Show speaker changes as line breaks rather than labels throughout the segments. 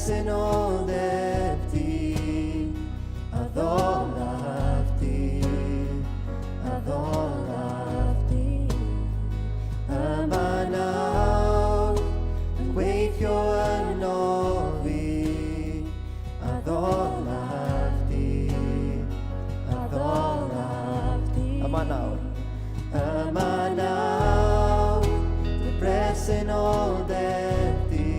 presenoldeb di, addolaf di, addolaf di. Yma nawr yn gweithio yno fi, addolaf di, addolaf di. Yma nawr dy presenoldeb di,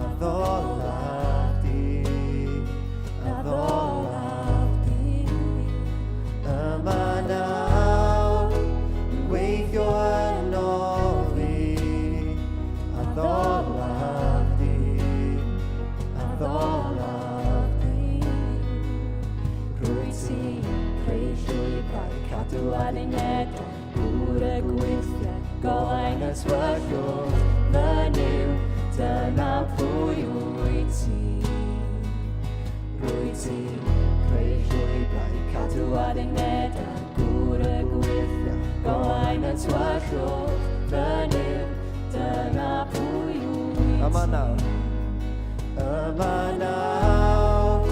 addolaf di, addolaf di. Yma nawr yn gweithio yno fi, addolaf di, addolaf di. Rwyt ti'n creu llwybrau, cadw aduniadau, gŵr y gweithiau, golau'n yswyrgwr, fynyw, dyna pwy wyt ti. Rwyt ti'n creu llwybrau, cadw aduniadau, gŵr y gweithiau, golau'n yswyrgwr, fynyw, dyna pwy wyt ti. Yma nawr,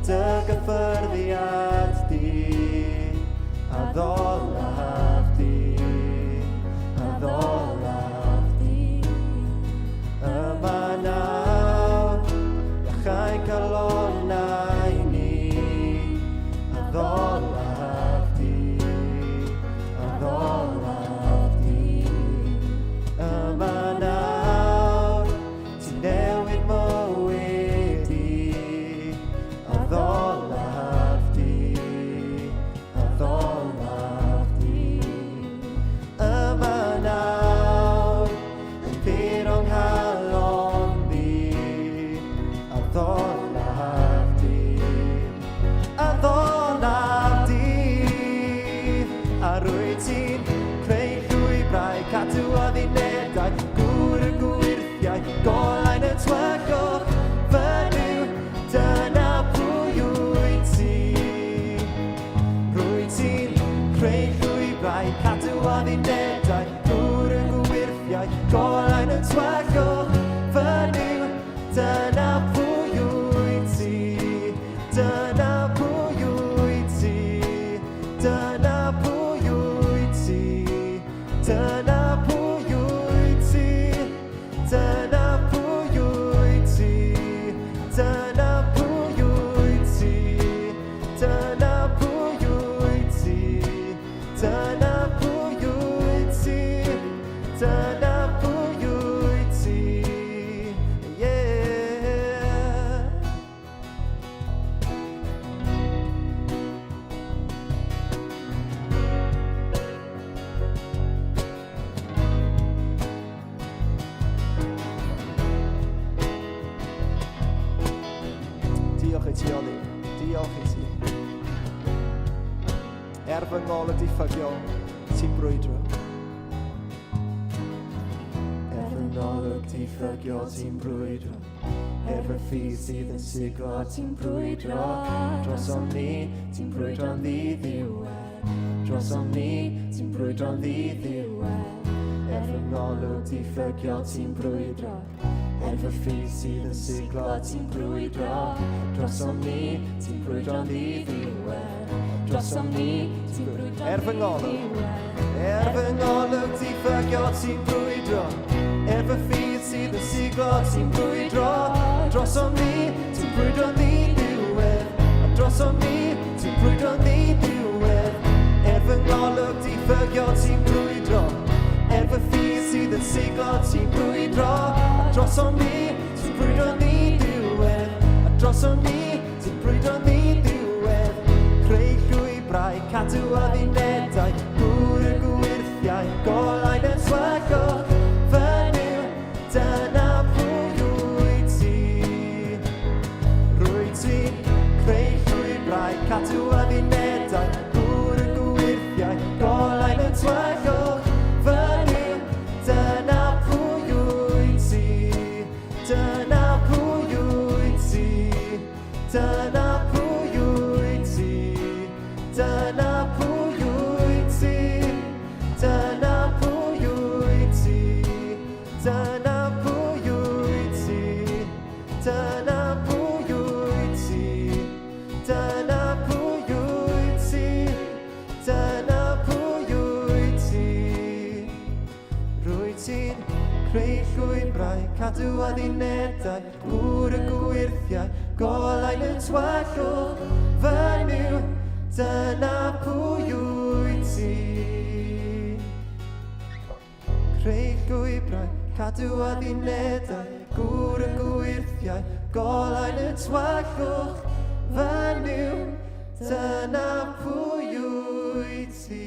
dy gyffyrddiad di, addolaf di, addolaf di. Yma nawr, iachau calonnau ni, addolaf di, addolaf di. Yma nawr, ti'n newid mywyd i, addolaf di, addolaf di. Yma nawr, yn pyr o'n nghalon fi, addolaf di, addolaf di. A rwyt ti'n creu llwybrau, cadw adunedau, gŵr y gwirthiau, golau'n y twygwch, fynyw, dyna pwy wyt ti. Rwyt ti'n creu llwybrau, cadw adunedau, gŵr y gwirthiau, golau'n y twygwch, fynyw, dyna pwy wyt ti. Dyna pwy wyt ti. Dyna pwy wyt ti. Dyna pwy wyt ti. Dyna pwy wyt ti. Dyna pwy wyt ti. Dyna pwy wyt ti. Dyna pwy wyt ti. Dyna pwy wyt ti. Yeah. Diolch i ti, Oli. Diolch i ti. Fy ngol y diffygiol, ti'n brwydro. Fy ngol y diffygiol, ti'n brwydro. Fy ffydd sydd yn siglo, ti'n brwydro. Dros o'n ni, ti'n brwydro'n ddiddiwedd. Dros o'n ni, ti'n brwydro'n ddiddiwedd. Fy ngol y diffygiol, ti'n brwydro. Fy ffydd sydd yn siglo, ti'n brwydro. Dros o'n ni, ti'n brwydro'n ddiddiwedd. Dros o'n ni, ti'n brwydro'n ddiddiwedd. Fy ngolwg diffygiol, ti'n brwydro. Fy ffydd sydd yn siglo, ti'n brwydro. Dros o'n ni, ti'n brwydro'n ddiddiwedd. Dros o'n ni, ti'n brwydro'n ddiddiwedd. Fy ngolwg diffygiol, ti'n brwydro. Fy ffydd sydd yn siglo, ti'n brwydro. Dros o'n ni, ti'n brwydro'n ddiddiwedd. Dros o'n ni, ti'n brwydro'n ddiddiwedd. Creu llwybrau, cadw adunedau, gŵr y gwirthiau, golau'n yswygwch, fynyw, dyna pwy wyt ti. Rwyt ti'n creu llwybrau, cadw adunedau, gŵr y gwirthiau, golau'n yswygwch, fynyw, dyna pwy wyt ti. Dyna pwy wyt ti. Dyna pwy wyt ti. Dyna pwy wyt ti. Dyna pwy wyt ti. Dyna pwy wyt ti. cadw a ddinedau, gŵr y gwirthiau, golau'n y twallwch, fynyw, dyna pwy wyt ti. Creu gwybrau, cadw a ddinedau, gŵr y gwirthiau, golau'n y twallwch, fynyw, dyna pwy wyt ti.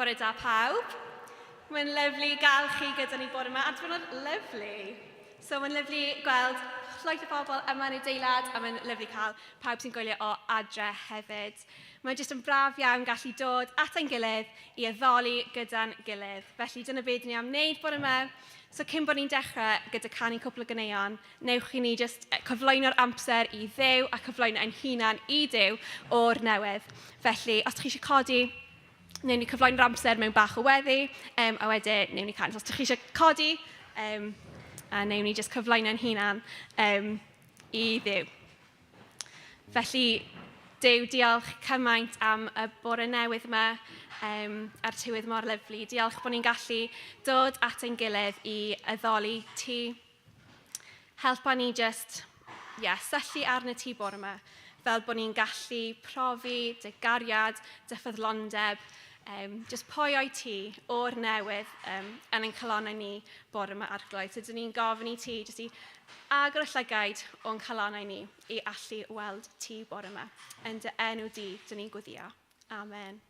Bore da pawb. Mae'n lyflu gael chi gyda ni bore yma, a dwi'n lyflu. So mae'n lyflu gweld llwyth o bobl yma yn y adeilad, a mae'n lyflu cael pawb sy'n gwylio o adre hefyd. Mae'n jyst yn braf iawn gallu dod at ein gilydd i addoli gyda'n gilydd. Felly dyna beth ni am wneud bore yma. So cyn bod ni'n dechrau gyda canu cwpl o ganeuon, newch i ni jyst cyflwyno'r amser i Dduw a cyflwyno ein hunan i Dduw o'r newydd. Felly, os chi eisiau codi, newn ni cyflwyno'r amser mewn bach o weddi, a wedyn newn ni canu. Os ydych chi eisiau codi, a newn ni jyst cyflwyno'n hunan i Dduw. Felly, Duw, diolch cymaint am y bore newydd yma, a'r tywydd mor lyflu. Diolch bod ni'n gallu dod at ein gilydd i addoli ti. Helpa ni jyst, syllu arna ti bore yma, fel bod ni'n gallu profi dy gariad, dy ffyddlondeb, jyst pwy o'i ti o'r newydd yn ein calonau ni bore yma Arglwydd. So, dyn ni'n gofyn i ti jyst i agor y llygaid o'n calonau ni i allu weld ti bore yma. Yn dy enw di, dyn ni'n gweddio. Amen.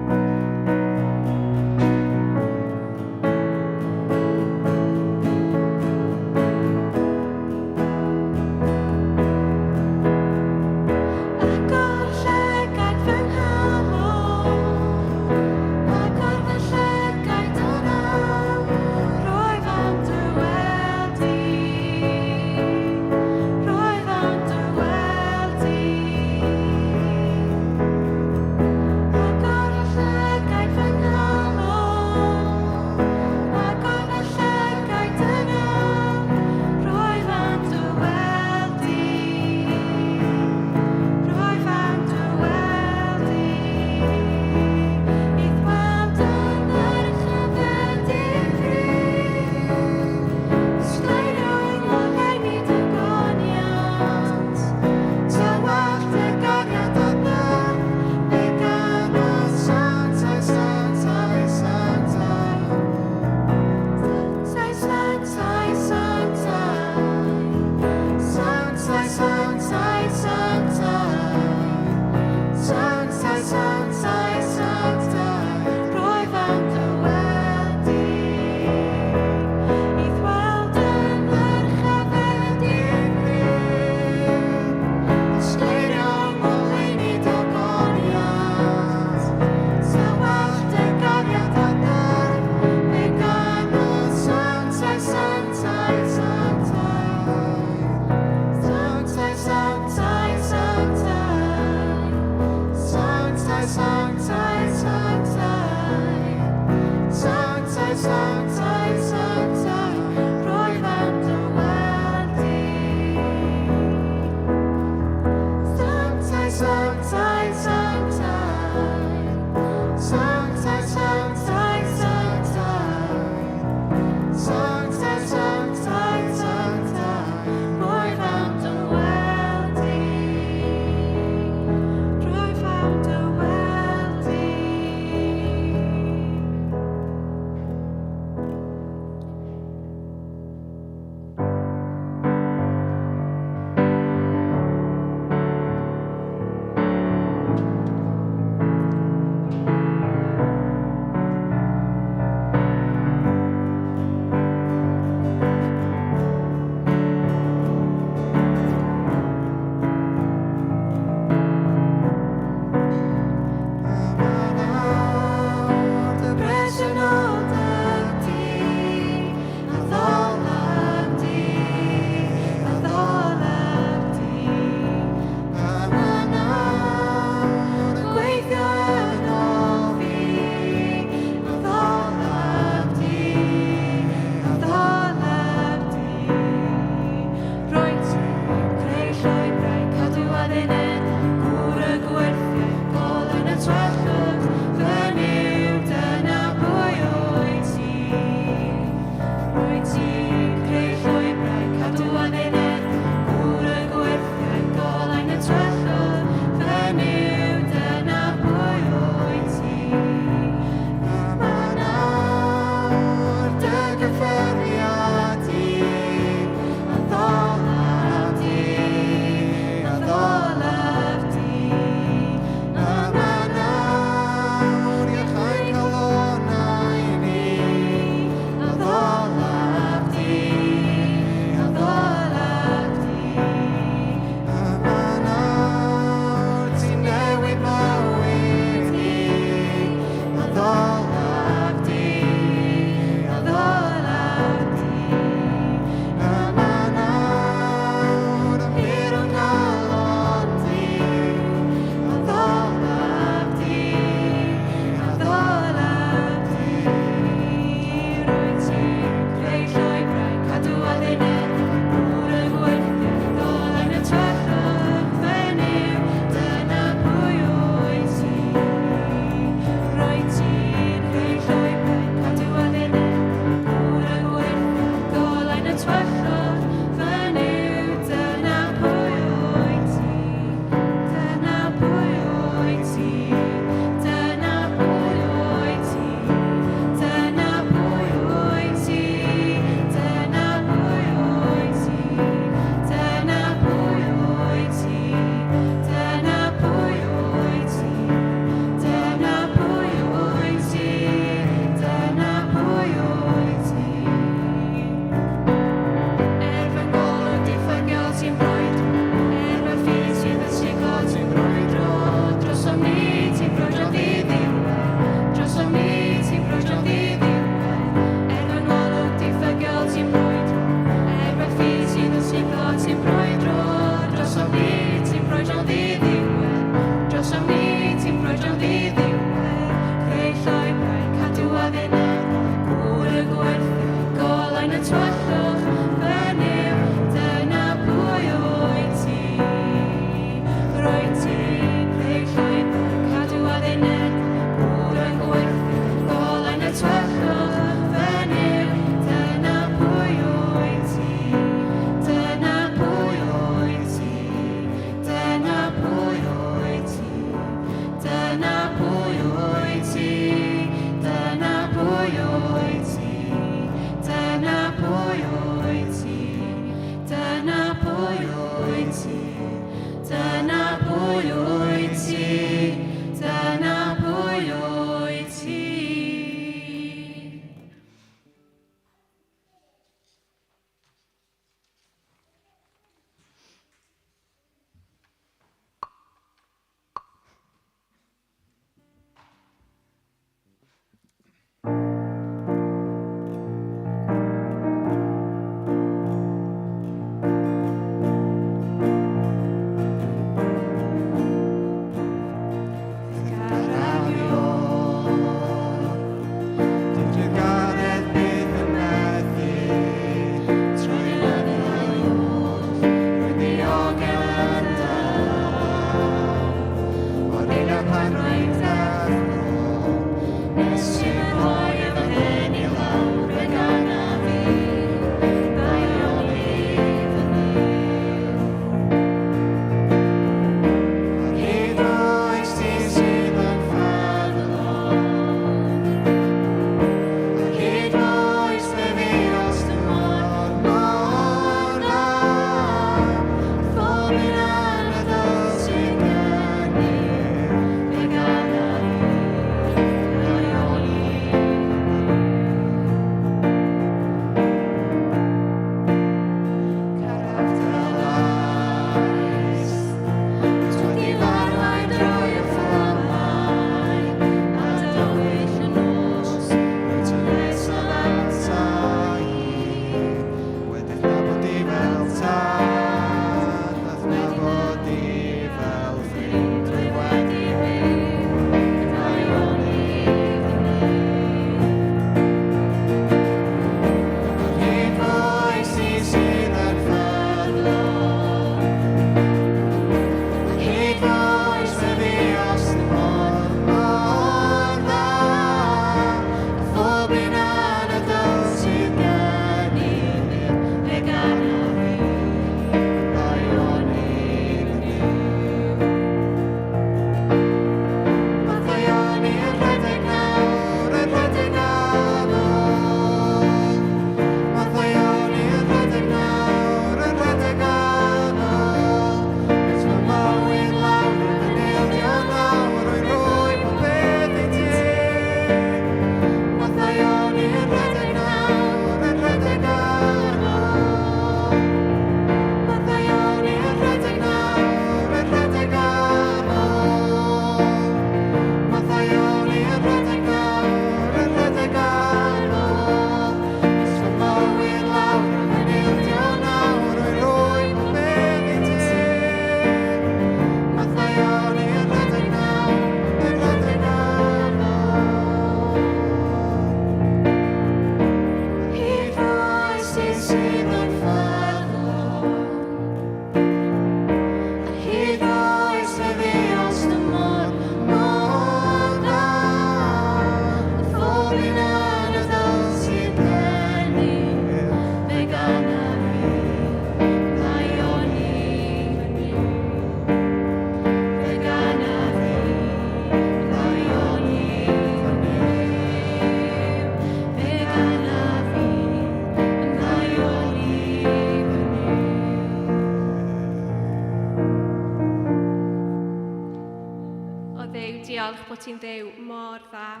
Diolch bod ti'n Dduw mor dda.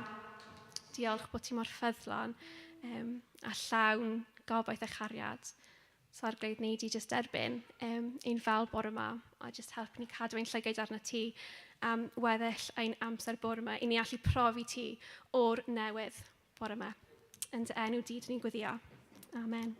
Diolch bod ti mor ffyddlon a llawn gobaith a chariad. So Arglwydd ni di jyst derbyn ein fel bore yma a jyst helpu ni cadw ein llygaid arno ti am weddill ein amser bore yma i ni allu profi ti o'r newydd bore yma. Yn dy enw di ni'n gweddio. Amen.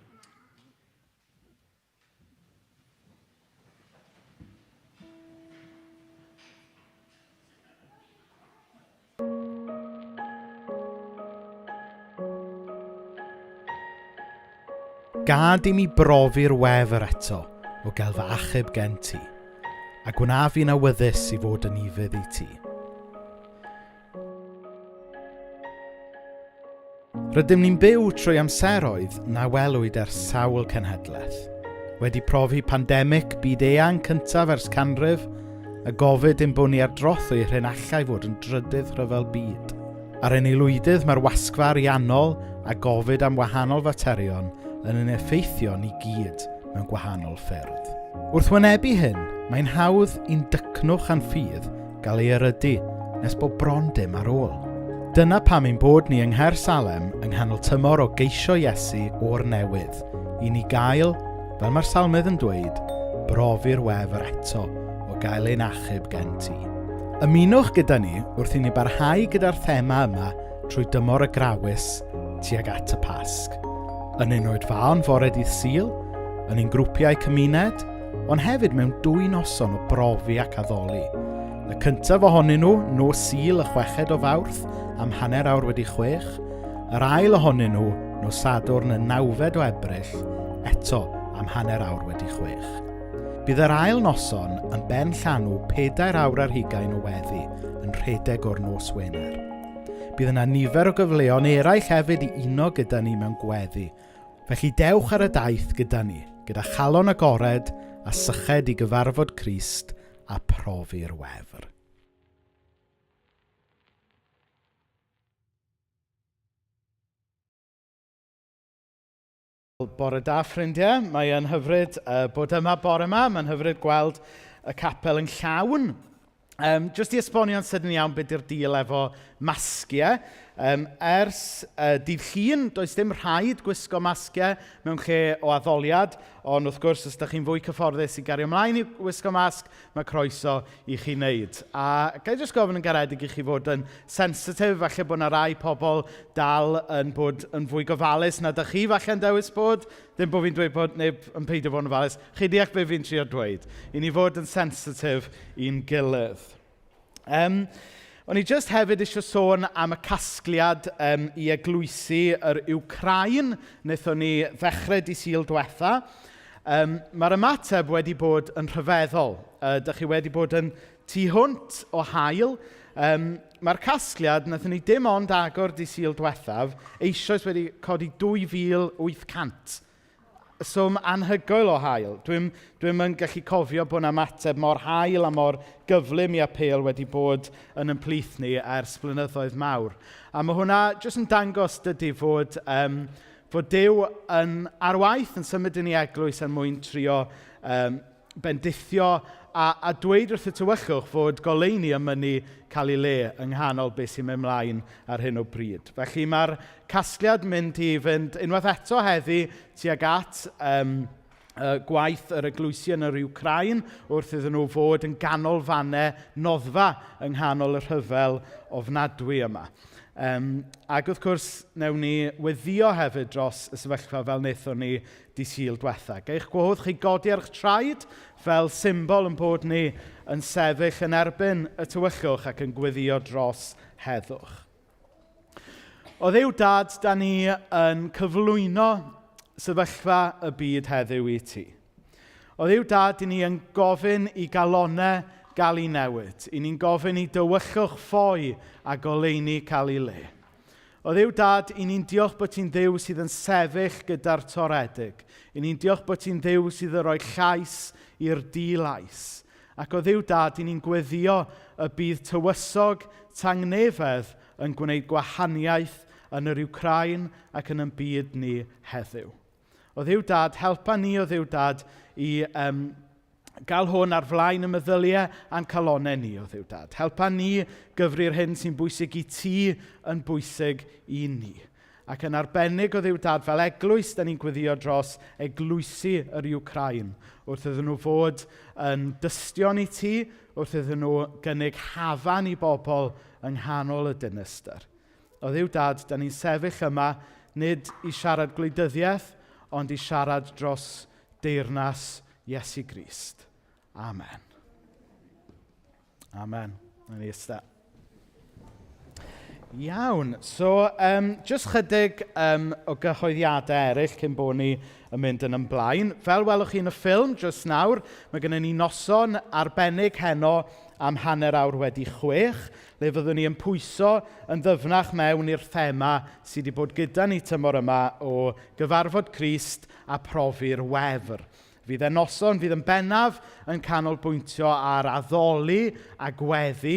gad i mi brofi'r wefr eto o gael fy achub gen ti, a gwna fi'n awyddus i fod yn ifydd i ti. Rydym ni'n byw trwy amseroedd na welwyd ers sawl cenhedlaeth. Wedi profi pandemig byd-eang cyntaf ers canrif, a gofid ein bod ni ar drothwy hyn allai fod yn drydydd rhyfel byd. Ar ein aelwydydd mae'r wasgfa ariannol a gofid am wahanol faterion yn effeithio ni gyd mewn gwahanol ffyrdd. Wrth wynebu hyn, mae'n hawdd i'n dycnwch a'n ffydd gael ei erydu nes bod bron dim ar ôl. Dyna pam ein bod ni yng Nghaersalem yng nghanol tymor o geisio Iesu o'r newydd, i ni gael, fel mae'r salmydd yn dweud, brofi'r wefr eto o gael ein achub gen ti. Ymunwch gyda ni wrth i ni barhau gyda'r thema yma trwy dymor y grawys tuag at y Pasg. Yn ein oedfaon fore Dydd Sul, yn ein grwpiau cymuned, ond hefyd mewn 2 noson o brofi ac addoli. Y cyntaf ohonyn nhw, nos Sul y 6 o Fawrth, am 6:30, yr ail ohonyn nhw, nos Sadwrn y 9 o Ebrill, eto am 6:30. Bydd yr ail noson yn ben llanw 4:20 o weddi yn rhedeg o'r nos Wener. Bydd yna nifer o gyfleon eraill hefyd i uno gyda ni mewn gweddi. Felly dewch ar y daith gyda ni, gyda chalon agored a syched i gyfarfod Crist a profi'r wefr. Bore da, ffrindiau. Mae'n hyfryd bod yma bore yma. Mae'n hyfryd gweld y capel yn llawn. Jyst i esbonio'n sydyn iawn beth yw'r deal efo masgiau. Ers dydd Llun, does dim rhaid gwisgo masgiau mewn lle o addoliad, ond wrth gwrs, os ydych chi'n fwy cyfforddus i gario ymlaen i wisgo masg, mae croeso i chi wneud. A gai jyst gofyn yn garedig i chi fod yn sensitif, falle bod yna rai pobl dal yn bod yn fwy gofalus na ydych chi falle'n dewis bod. Dim bod fi'n dweud bod neb yn peidio bod yn ofalus. Chi deall beth fi'n trio dweud. I ni fod yn sensitif i'n gilydd. O'n i jyst hefyd eisiau sôn am y casgliad i eglwysu yr Wcrain, wnaethon ni ddechrau Dydd Sul diwetha. Mae'r ymateb wedi bod yn rhyfeddol. Dych chi wedi bod yn tu hwnt o hael. Mae'r casgliad, wnaethon ni dim ond agor Dydd Sul diwethaf, eisoes wedi codi 2,800. So anhygoel o hael. Dwi'n yn gallu cofio bod yna ymateb mor hael a mor gyflym i apel wedi bod yn ymplith ni ers blynyddoedd mawr. A mae hwnna jyst yn dangos dydy fod Duw yn arwaith yn symud yn ei eglwys er mwyn trio bendithio a dweud wrth y tywyllwch fod goleuni yn mynd i cael ei le yng nghanol beth sy'n mynd ymlaen ar hyn o bryd. Felly mae'r casgliad mynd i fynd unwaith eto heddi tuag at gwaith yr eglwysi yn yr Wcrain wrth iddyn nhw fod yn ganolfannau noddfa yng nghanol y rhyfel ofnadwy yma. Ac wrth gwrs, newn ni weddio hefyd dros y sefyllfa fel wnaethon ni Dydd Sul diwetha. Geich gwahodd chi godi ar eich traed fel symbol yn bod ni yn sefyll yn erbyn y tywyllwch ac yn gweddio dros heddwch. O Dduw Dad, da ni yn cyflwyno sefyllfa y byd heddiw i ti. O Dduw Dad, i ni yn gofyn i galonau gael ei newid. I ni'n gofyn i dywyllwch ffoi a goleuni cael ei le. O Dduw Dad, i ni'n diolch bod ti'n Dduw sydd yn sefyll gyda'r toredig. I ni'n diolch bod ti'n Dduw sydd yn rhoi llais i'r di-lais. Ac o Dduw Dad, i ni'n gweddio y bydd tywysog tangnefedd yn gwneud gwahaniaeth yn yr Wcrain ac yn y byd ni heddiw. O Dduw Dad, helpa ni o Dduw Dad i gael hwn ar flaen y meddyliau a'n calonau ni o Dduw Dad. Helpa ni gyfri'r hyn sy'n bwysig i ti yn bwysig i ni. Ac yn arbennig o Dduw Dad fel eglwys, da ni'n gweddio dros eglwysu yr Wcrain, wrth iddyn nhw fod yn dystion i ti, wrth iddyn nhw gynnig hafan i bobl yng nghanol y dinistyr. O Dduw Dad, da ni'n sefyll yma nid i siarad gwleidyddiaeth, ond i siarad dros deyrnas Iesu Grist. Amen. Amen. Yn ei ystod. Iawn. So, jyst chydig o gyhoeddiadau eraill cyn bod ni yn mynd yn ymlaen. Fel welwch chi yn y ffilm, jyst nawr, mae gennym ni noson arbennig heno am hanner awr wedi 6, le fyddwn ni yn pwyso yn ddyfnach mewn i'r thema sydd wedi bod gyda ni tymor yma o gyfarfod Crist a profi'r wefr. Fydd e noson, fydd yn bennaf yn canolbwyntio ar addoli a gweddi,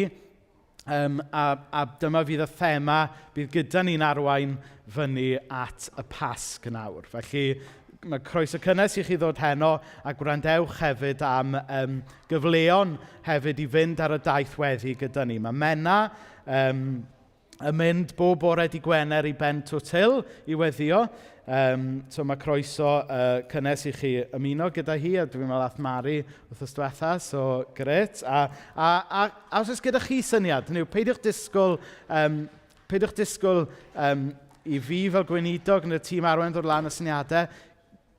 a dyma fydd y thema bydd gyda ni'n arwain fyny at y Pasg nawr. Felly, mae croeso cynnes i chi ddod heno a gwrandewch hefyd am gyfleon hefyd i fynd ar y daith weddi gyda ni. Mae Mena yn mynd bob bore dydd Gwener i Ben Twtil i weddio. So mae croeso cynnes i chi ymuno gyda hi, a dwi'n meddwl ath Mari wrthos diwetha, so gret. A os oes gyda chi syniad, peidiwch disgwyl i fi fel gweinidog yn y tîm arwain ddod lan y syniadau.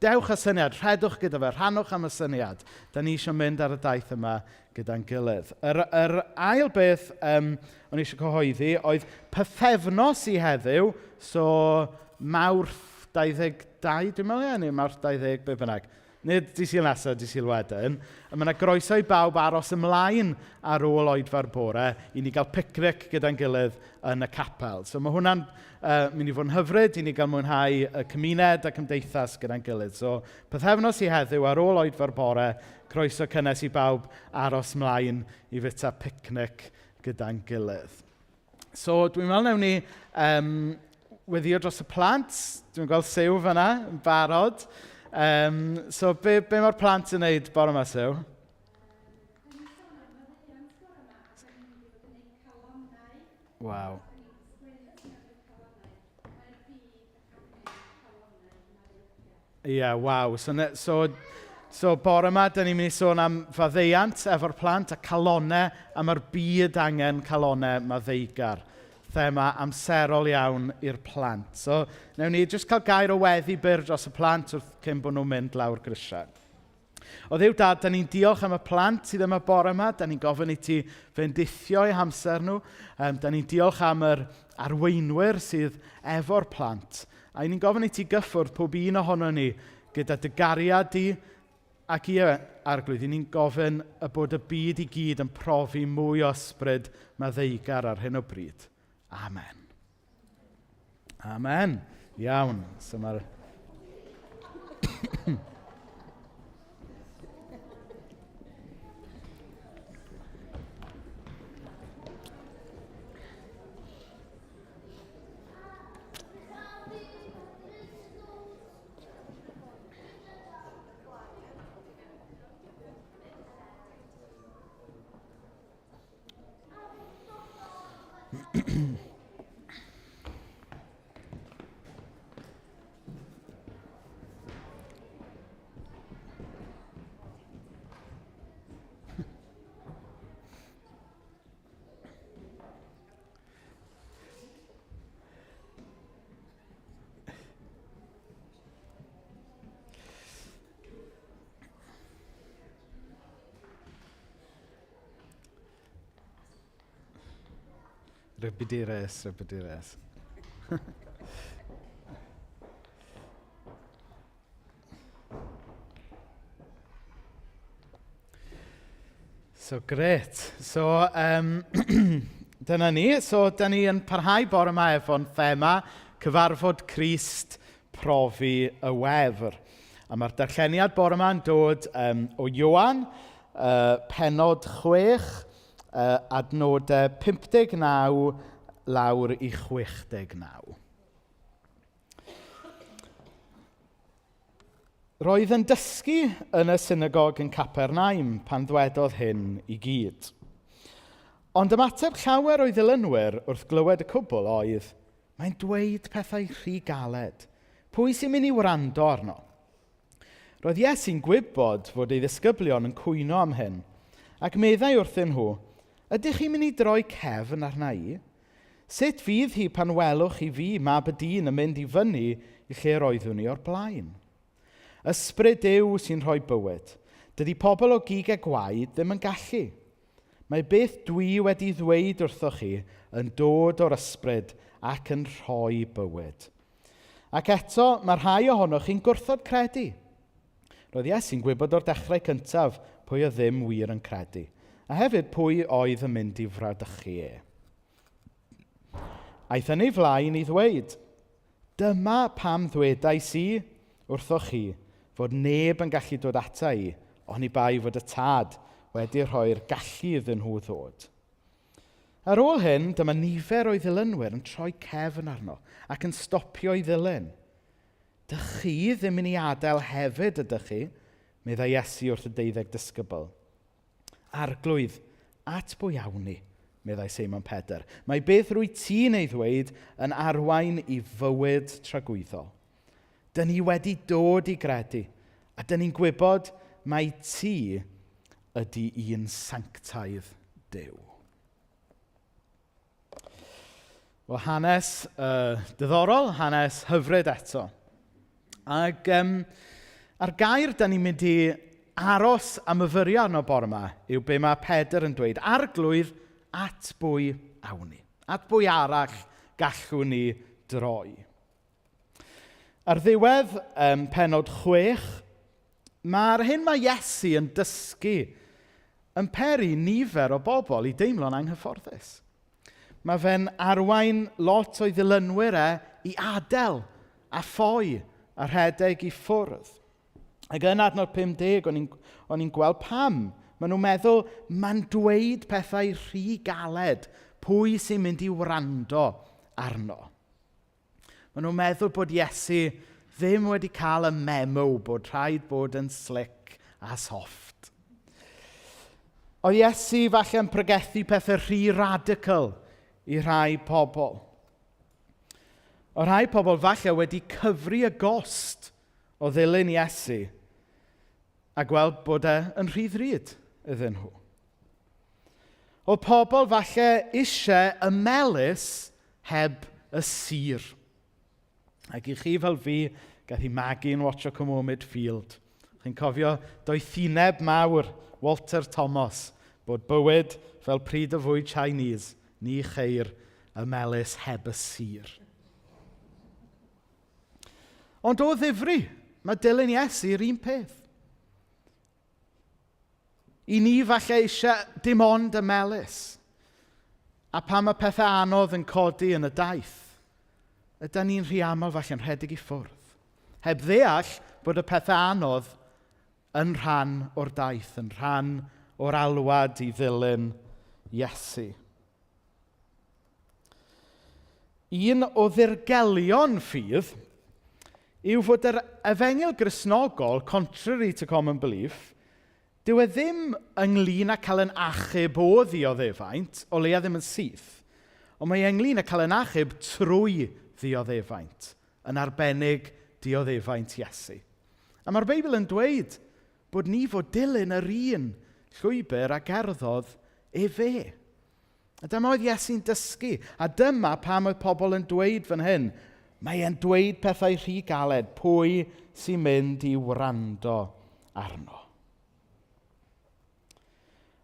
Dewch y syniad, rhedwch gyda fe, rhannwch am y syniad. Da ni eisiau mynd ar y daith yma gyda'n gilydd. Yr ail beth o'n i eisiau cyhoeddi oedd pythefnos i heddiw, so Mawrth 22, dwi'n meddwl, neu Mawrth 20, be bynnag. Nid Dydd Sul nesaf, Dydd Sul wedyn. A mae yna groeso i bawb aros ymlaen ar ôl oedfa'r bore i ni gael picnic gyda'n gilydd yn y capel. So mae hwnna'n mynd i fod yn hyfryd i ni gael mwynhau y cymuned a cymdeithas gyda'n gilydd. So pythefnos i heddiw ar ôl oedfa'r bore, croeso cynnes i bawb aros ymlaen i fita picnic gyda'n gilydd. So dwi'n meddwl newn ni weddio dros y plant. Dwi'n gweld Siw fyna yn barod. So be mae'r plant yn neud bore yma, Siw? Waw. Ie, waw. So bore yma, da ni'n mynd i sôn am faddeuant efo'r plant a calonau, a mae'r byd angen calonau maddeugar. Thema amserol iawn i'r plant. So, newn ni jyst cael gair o weddi byr dros y plant wrth cyn bod nhw'n mynd lawr grisiau. O Dduw Dad, da ni'n diolch am y plant sydd yma bore yma. Da ni'n gofyn i ti fendithio eu hamser nhw. Da ni'n diolch am yr arweinwyr sydd efo'r plant. A ni'n gofyn i ti gyffwrdd pob un ohono ni gyda dy gariad di ac i Arglwydd. Ni'n gofyn y bod y byd i gyd yn profi mwy o ysbryd maddeugar ar hyn o bryd. Amen. Amen. Iawn. So mae'r... Rybydires. So, gret. So, dyna ni. So, da ni yn parhau bore yma efo'n thema cyfarfod Crist, profi y wefr. A mae'r darlleniad bore yma yn dod o Ioan, pennod 6, adnodau 59 lawr i 69. Roedd yn dysgu yn y synagog yn Capernaum pan ddwedodd hyn i gyd. Ond ymateb llawer o'i ddilynwyr wrth glywed y cwbl oedd, mae'n dweud pethau rhy galed. Pwy sy'n mynd i wrando arno? Roedd Iesu'n gwybod fod ei ddisgyblion yn cwyno am hyn, ac meddai wrthyn nhw, ydych chi'n mynd i droi cefn arna i? Sut fydd hi pan welwch i fi mab y dyn yn mynd i fyny i lle roeddwn ni o'r blaen? Ysbryd Duw sy'n rhoi bywyd. Dydy pobl o gig a gwaed ddim yn gallu. Mae beth dwi wedi ddweud wrthoch chi yn dod o'r ysbryd ac yn rhoi bywyd. Ac eto, mae rhai ohonoch chi'n gwrthod credu. Roedd Iesu'n gwybod o'r dechrau cyntaf pwy o ddim wir yn credu, a hefyd pwy oedd yn mynd i fradychu e. Aeth yn ei flaen i ddweud, dyma pam ddwedais i wrthoch chi fod neb yn gallu dod ata i, oni bai fod y tad wedi rhoi'r gallu iddyn nhw ddod. Ar ôl hyn, dyma nifer o'i ddilynwyr yn troi cefn arno ac yn stopio i ddilyn. Dych chi ddim yn ei adael hefyd ydych chi, medda Iesu wrth y 12 disgybl. Arglwydd, at bwy iawn ni, meddai Seimon Pedr. Mae beth rwy ti'n ei ddweud yn arwain i fywyd tragwyddol. Dyn ni wedi dod i gredu, a dyn ni'n gwybod mai ti ydy un sanctaidd Duw. Wel, hanes diddorol, hanes hyfryd eto. Ac a'r gair dyn ni'n mynd i aros am yfyrio arno bore yma yw be mae Pedr yn dweud, arglwydd at bwy awn ni. At bwy arall gallwn ni droi. Ar ddiwedd pennod 6, mae'r hyn mae Iesu yn dysgu yn peri nifer o bobl i deimlo'n anghyfforddus. Mae fe'n arwain lot o'i ddilynwyr i adael a ffoi a rhedeg i ffwrdd. Ac yn adnod 50, o'n i'n gweld pam. Maen nhw'n meddwl, mae'n dweud pethau rhy galed, pwy sy'n mynd i wrando arno. Maen nhw'n meddwl bod Iesu ddim wedi cael y memo bod rhaid bod yn slick a soft. O Iesu falle yn pregethu pethau rhy radical i rai pobl. O rai pobl falle wedi cyfri y gost o ddilyn Iesu a gweld bod yn rhy ddrud iddyn nhw. O pobl falle eisiau y melys heb y sir. Ac i chi fel fi, gath i magu'n watch o Come Home Midfield. Chi'n cofio doethineb mawr Walter Thomas bod bywyd fel pryd o fwyd Chinese, ni cheir y melys heb y sir. Ond o ddifri, mae dilyn Iesu'r un peth. I ni falle eisiau dim ond y melys. A pan mae pethau anodd yn codi yn y daith, ydyn ni'n rhy aml falle yn rhedeg i ffwrdd. Heb ddeall bod y pethau anodd yn rhan o'r daith, yn rhan o'r alwad i ddilyn Iesu. Un o ddirgelion ffydd yw fod yr efengyl Gristnogol, contrary to common belief, dyw e ddim ynglyn â cael yn achub o ddioddefaint, o leia ddim yn syth, ond mae ynglyn â cael yn achub trwy ddioddefaint, yn arbennig dioddefaint Iesu. A mae'r Beibl yn dweud bod ni fod dilyn yr un llwybr a gerddodd fe. A dyma oedd Iesu'n dysgu, a dyma pam oedd pobl yn dweud fan hyn, mae e'n dweud pethau rhy galed, pwy sy'n mynd i wrando arno.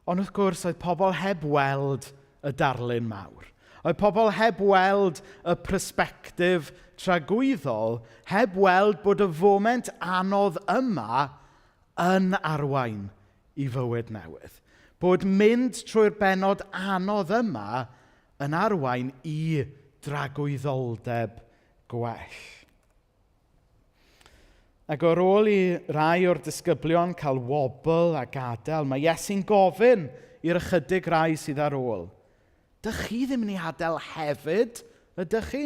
Ond wrth gwrs, oedd pobl heb weld y darlun mawr. Oedd pobl heb weld y persbectif tragwyddol, heb weld bod y foment anodd yma yn arwain i fywyd newydd. Bod mynd trwy'r bennod anodd yma yn arwain i dragwyddoldeb gwell. Ac ar ôl i rai o'r disgyblion cael wobl a gadael, mae Iesu'n gofyn i'r ychydig rai sydd ar ôl. Dych chi ddim yn ei adael hefyd, ydych chi?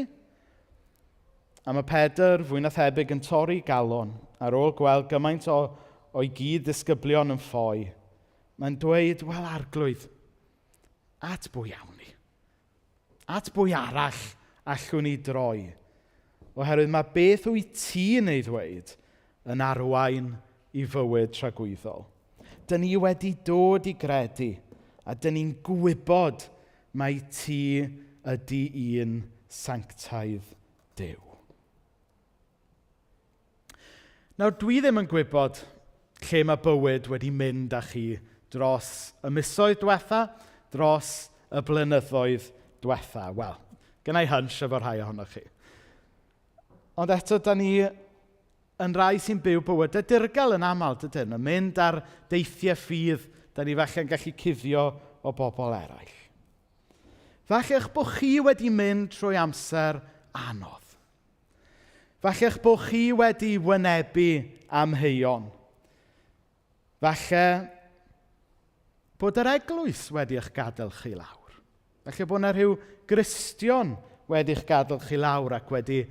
A mae Pedr fwy na thebyg yn torri galon ar ôl gweld gymaint o'i gyd disgyblion yn ffoi. Mae'n dweud, wel arglwydd, at bwy iawn ni. At bwy arall allwn ni droi. Oherwydd mae beth wyt ti'n ei ddweud yn arwain i fywyd tragwyddol. Dyn ni wedi dod i gredu, a dyn ni'n gwybod mai ti ydy un sanctaidd Duw. Nawr, dwi ddim yn gwybod lle mae bywyd wedi mynd â chi dros y misoedd diwetha, dros y blynyddoedd diwetha. Wel, gynnau hunch efo rhai ohonoch chi. Ond eto, da ni yn rai sy'n byw bywyd y dirgel yn aml, dydyn, yn mynd ar deithiau ffydd, da ni falle'n gallu cuddio o bobl eraill. Falle eich bod chi wedi mynd trwy amser anodd. Falle eich bod chi wedi wynebu amheuon. Falle bod yr eglwys wedi eich gadael chi lawr. Falle bod yna rhyw Gristion wedi eich gadael chi lawr ac wedi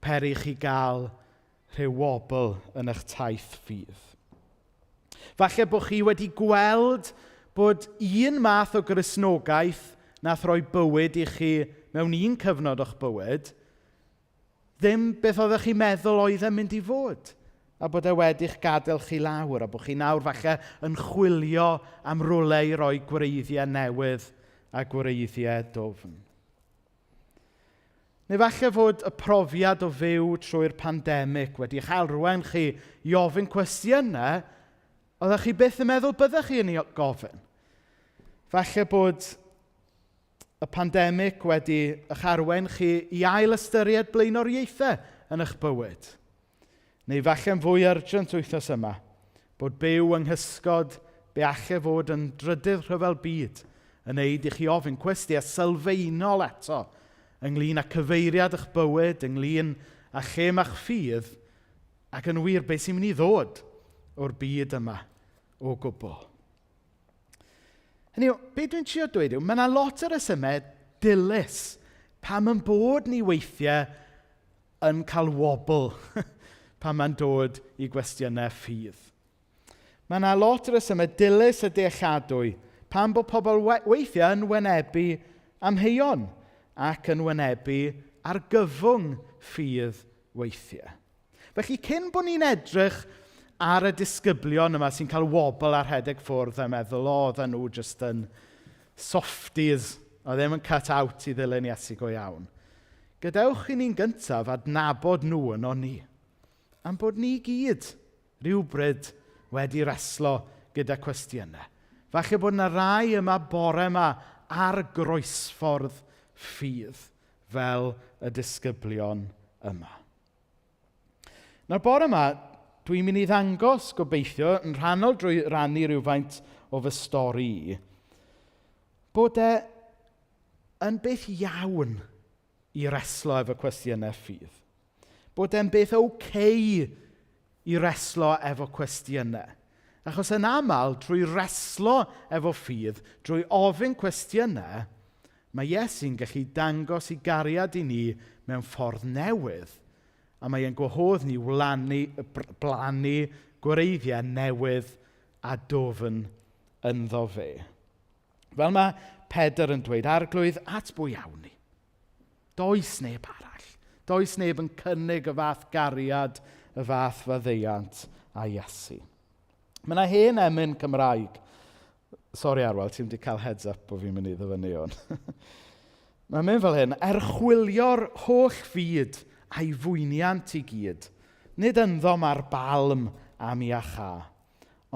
peri chi gael rhyw wobl yn eich taith ffydd. Falle bod chi wedi gweld bod un math o Gristnogaeth nath roi bywyd i chi mewn un cyfnod o'ch bywyd, ddim beth oeddech chi'n meddwl oedd e'n mynd i fod, a bod e wedi'ch gadael chi lawr, a bod chi nawr falle yn chwilio am rwle i roi gwreiddiau newydd a gwreiddiau dwfn. Neu falle fod y profiad o fyw trwy'r pandemig wedi chalrwen chi i ofyn cwestiynau oeddech chi byth yn meddwl byddech chi yn ei gofyn. Falle bod y pandemig wedi eich arwain chi i ail-ystyried blaenoriaethau yn eich bywyd. Neu falle'n fwy urgent wythnos yma, bod byw yng nghysgod be alle fod yn drydydd rhyfel byd yn neud i chi ofyn cwestiynau sylfaenol eto ynglyn â cyfeiriad eich bywyd, ynglyn â chem eich ffydd, ac yn wir beth sy'n mynd i ddod o'r byd yma o gwbl. Hynny yw, be dwi'n trio dweud yw, mae yna lot o resymau dilys pam yn bod ni weithiau yn cael wobl pam mae'n dod i gwestiynau ffydd. Mae yna lot o resymau dilys y dealladwy pam bod pobl weithiau yn wynebu amheuon ac yn wynebu argyfwng ffydd weithiau. Felly, cyn bod ni'n edrych ar y disgyblion yma sy'n cael wobl ar rhedeg ffwrdd a meddwl, oedden nhw jyst yn softies, o ddim yn cut out i ddilyn Iesu go iawn. Gadewch i ni'n gyntaf adnabod nhw yn o'n ni. Am bod ni gyd rhywbryd wedi reslo gyda cwestiynau. Falle bod yna rai yma bore yma ar groesffordd ffydd fel y disgyblion yma. Nawr bore yma, dwi'n mynd i ddangos, gobeithio, yn rhannol drwy rannu rhywfaint o fy stori i, bod e yn beth iawn i reslo efo cwestiynau ffydd. Bod e'n beth okay i reslo efo cwestiynau. Achos yn aml, drwy reslo efo ffydd, drwy ofyn cwestiynau, mae Iesu'n gallu dangos i gariad i ni mewn ffordd newydd, a mae e'n gwahodd ni blannu gwreiddiau newydd a dwfn ynddo fe. Fel mae Pedr yn dweud, Arglwydd at bwy iawn ni. Does neb arall. Does neb yn cynnig y fath gariad, y fath faddeuant a Iesu. Mae yna hen emyn Cymraeg. Sori Arwel, ti'n wedi cael heads up o fi'n mynd i ddyfynu hwn. Mae'n mynd fel hyn, chwilio'r holl fyd a'i fwyniant i gyd, nid ynddo mae'r balm am i a cha,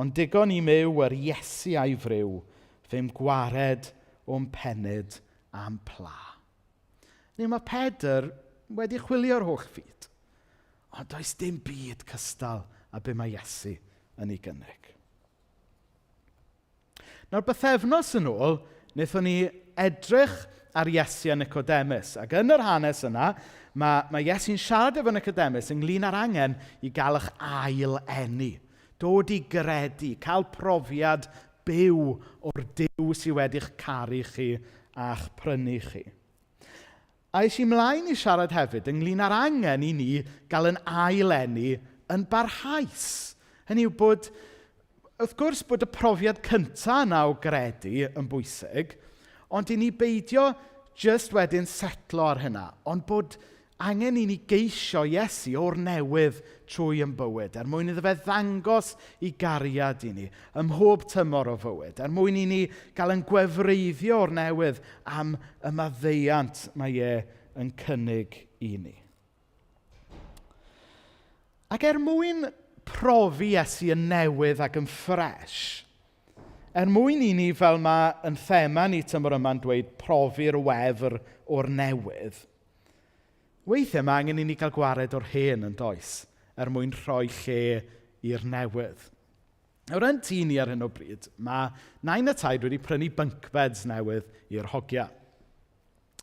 ond digon i mew yr Iesu a'i fryw, fe'n gwared o'n penyd am pla. Neu mae Pedr wedi chwilio'r holl fyd, ond does dim byd cystal a be mae Iesu yn ei gynnig. Nawr bythefnos yn ôl, wnaethon ni edrych ar Iesu a Nicodemus, ac yn yr hanes yna, mae Iesu'n siarad efo Nicodemus ynglyn â'r angen i gael eich ail-eni, dod i gredu, cael profiad byw o'r Duw sydd wedi'ch caru chi a'ch prynu chi. A eis i mlaen i siarad hefyd ynglyn â'r angen i ni gael yn ail-eni yn barhaus. Hynny yw bod, wrth gwrs bod y profiad cyntaf yna o gredu yn bwysig, ond i ni beidio just wedyn setlo ar hynna, ond bod angen i ni geisio Iesu o'r newydd trwy yn bywyd, mwyn iddo fe ddangos i gariad i ni, ym mhob tymor o fywyd, mwyn i ni gael yn gwefreiddio o'r newydd am y maddeuant mae e yn cynnig i ni. Ac mwyn profi Iesu yn newydd ac yn ffres, mwyn i ni, fel mae yn thema ni tymor yma'n dweud, profi'r wefr o'r newydd, weithiau mae angen i ni gael gwared o'r hen yn does, mwyn rhoi lle i'r newydd. Nawr yn tŷ ni ar hyn o bryd, mae nain a taid wedi prynu bunk beds newydd i'r hogia.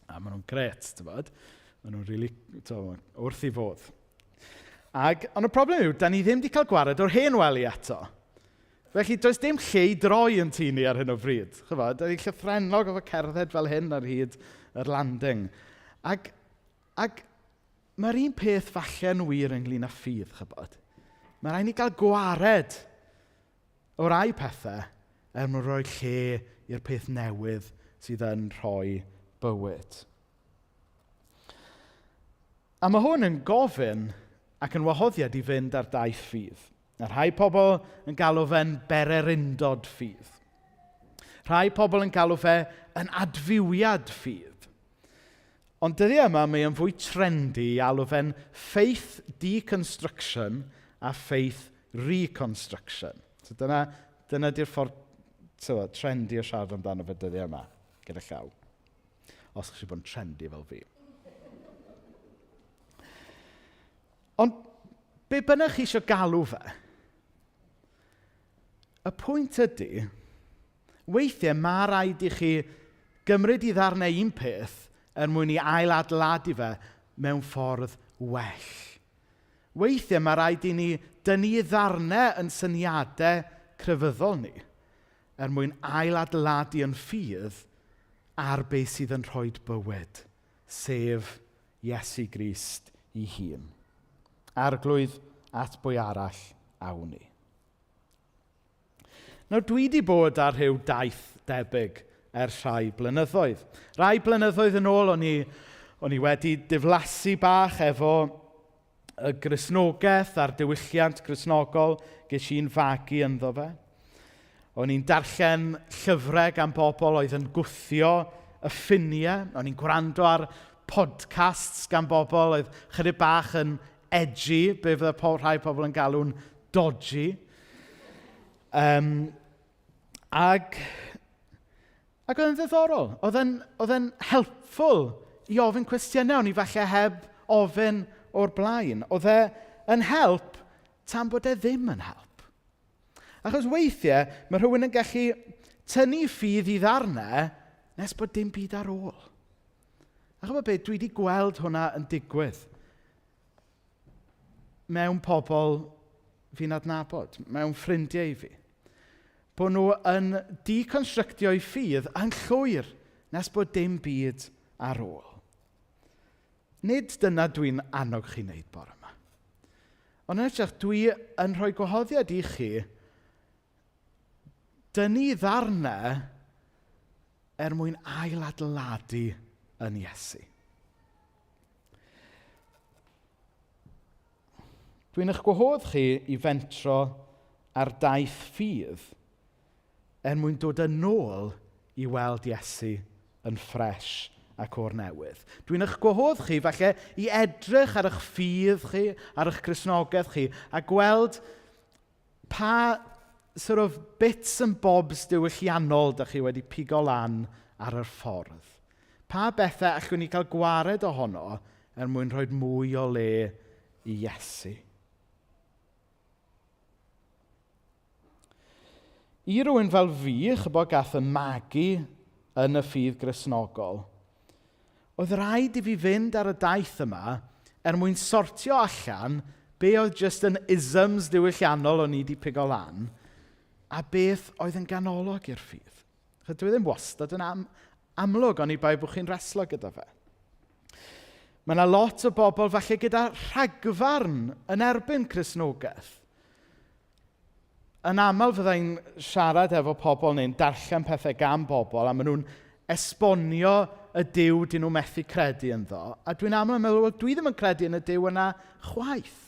A maen nhw'n gret, ti'n bod? Maen nhw'n rili, wrth i fodd. Ond y problem yw, da ni ddim wedi cael gwared o'r hen wely eto. Felly, does dim lle i droi yn tŷ ni ar hyn o bryd. Chyfod, da ni llythrennog o cerdded fel hyn ar hyd yr landing. Ac mae'r un peth falle yn wir ynglyn â ffydd, chybod. Mae rhaid ni gael gwared o rai pethau mwyn rhoi lle i'r peth newydd sydd yn rhoi bywyd. A mae hwn yn gofyn ac yn wahoddiad i fynd ar daith ffydd. A rhai pobl yn galw fe'n bererindod ffydd. Rhai pobl yn galw fe yn adfywiad ffydd. Ond dyddi yma mae yn fwy trendy i alw fe'n faith deconstruction a faith reconstruction. So dyna di'r ffordd trendy o siarad amdano fe dyddi yma, gyda llaw. Os ydych chi'n bod yn trendy fel fi. Ond be bynnag chi eisiau galw fe, y pwynt ydy, weithiau mae rhaid i chi gymryd i ddarnau un peth mwyn i ail-adeiladu fe mewn ffordd well. Weithiau mae rhaid i ni dynnu ddarnau yn syniadau crefyddol ni mwyn ail-adeiladu yn ffydd ar beth sydd yn rhoi bywyd, sef Iesu Grist ei hun. Arglwydd at bwy arall awn ni. Nawr, dwi wedi bod ar rhyw daith debyg rhai blynyddoedd. Rai blynyddoedd yn ôl, o'n i wedi diflasu bach efo y Gristnogaeth a'r diwylliant Gristnogol ges i'n fagu ynddo fe. O'n i'n darllen llyfrau gan bobl oedd yn gwthio y ffiniau. O'n i'n gwrando ar podcasts gan bobl oedd chydig bach yn edgy, be fydde rhai pobl yn galw'n dodgy. Ac oedd e'n ddiddorol. Oedd e'n helpful i ofyn cwestiynau, o'n i falle heb ofyn o'r blaen. Oedd e'n help tan bod e ddim yn help. Achos weithiau, mae rhywun yn gallu tynnu ffydd i ddarnau nes bod dim byd ar ôl. A chybod beth, dwi wedi gweld hwnna yn digwydd mewn pobl fi'n adnabod, mewn ffrindiau i fi. Bod nhw yn deconstructio'u ffydd yn llwyr nes bod dim byd ar ôl. Nid dyna dwi'n annog chi wneud bore yma. Ond yn edrych, dwi yn rhoi gwahoddiad i chi dynnu ddarnau mwyn ail-adeiladu yn Iesu. Dwi'n eich gwahodd chi i fentro ar daith ffydd mwyn dod yn ôl i weld Iesu yn ffres ac o'r newydd. Dwi'n eich gwahodd chi falle i edrych ar eich ffydd chi, ar eich Gristnogaeth chi, a gweld pa bits and bobs diwylliannol da chi wedi pigo lan ar yr ffordd. Pa bethau allwn ni cael gwared ohono mwyn rhoi mwy o le i Iesu. I rywun fel fi, chybod gath y magu yn y ffydd Gristnogol, oedd rhaid i fi fynd ar y daith yma mwyn sortio allan be oedd just yn isms diwylliannol o'n i wedi pigo lan, a beth oedd yn ganolog i'r ffydd. Dwi ddim wastad yn amlwg, ond i bai bod chi'n reslo gyda fe. Mae yna lot o bobl falle gyda rhagfarn yn erbyn Cristnogaeth. Yn aml fyddai'n siarad efo pobl neu'n darllen pethau gan bobl a maen nhw'n esbonio y Duw dyn nhw methu credu ynddo. A dwi'n aml yn meddwl, dwi ddim yn credu yn y Duw yna chwaith.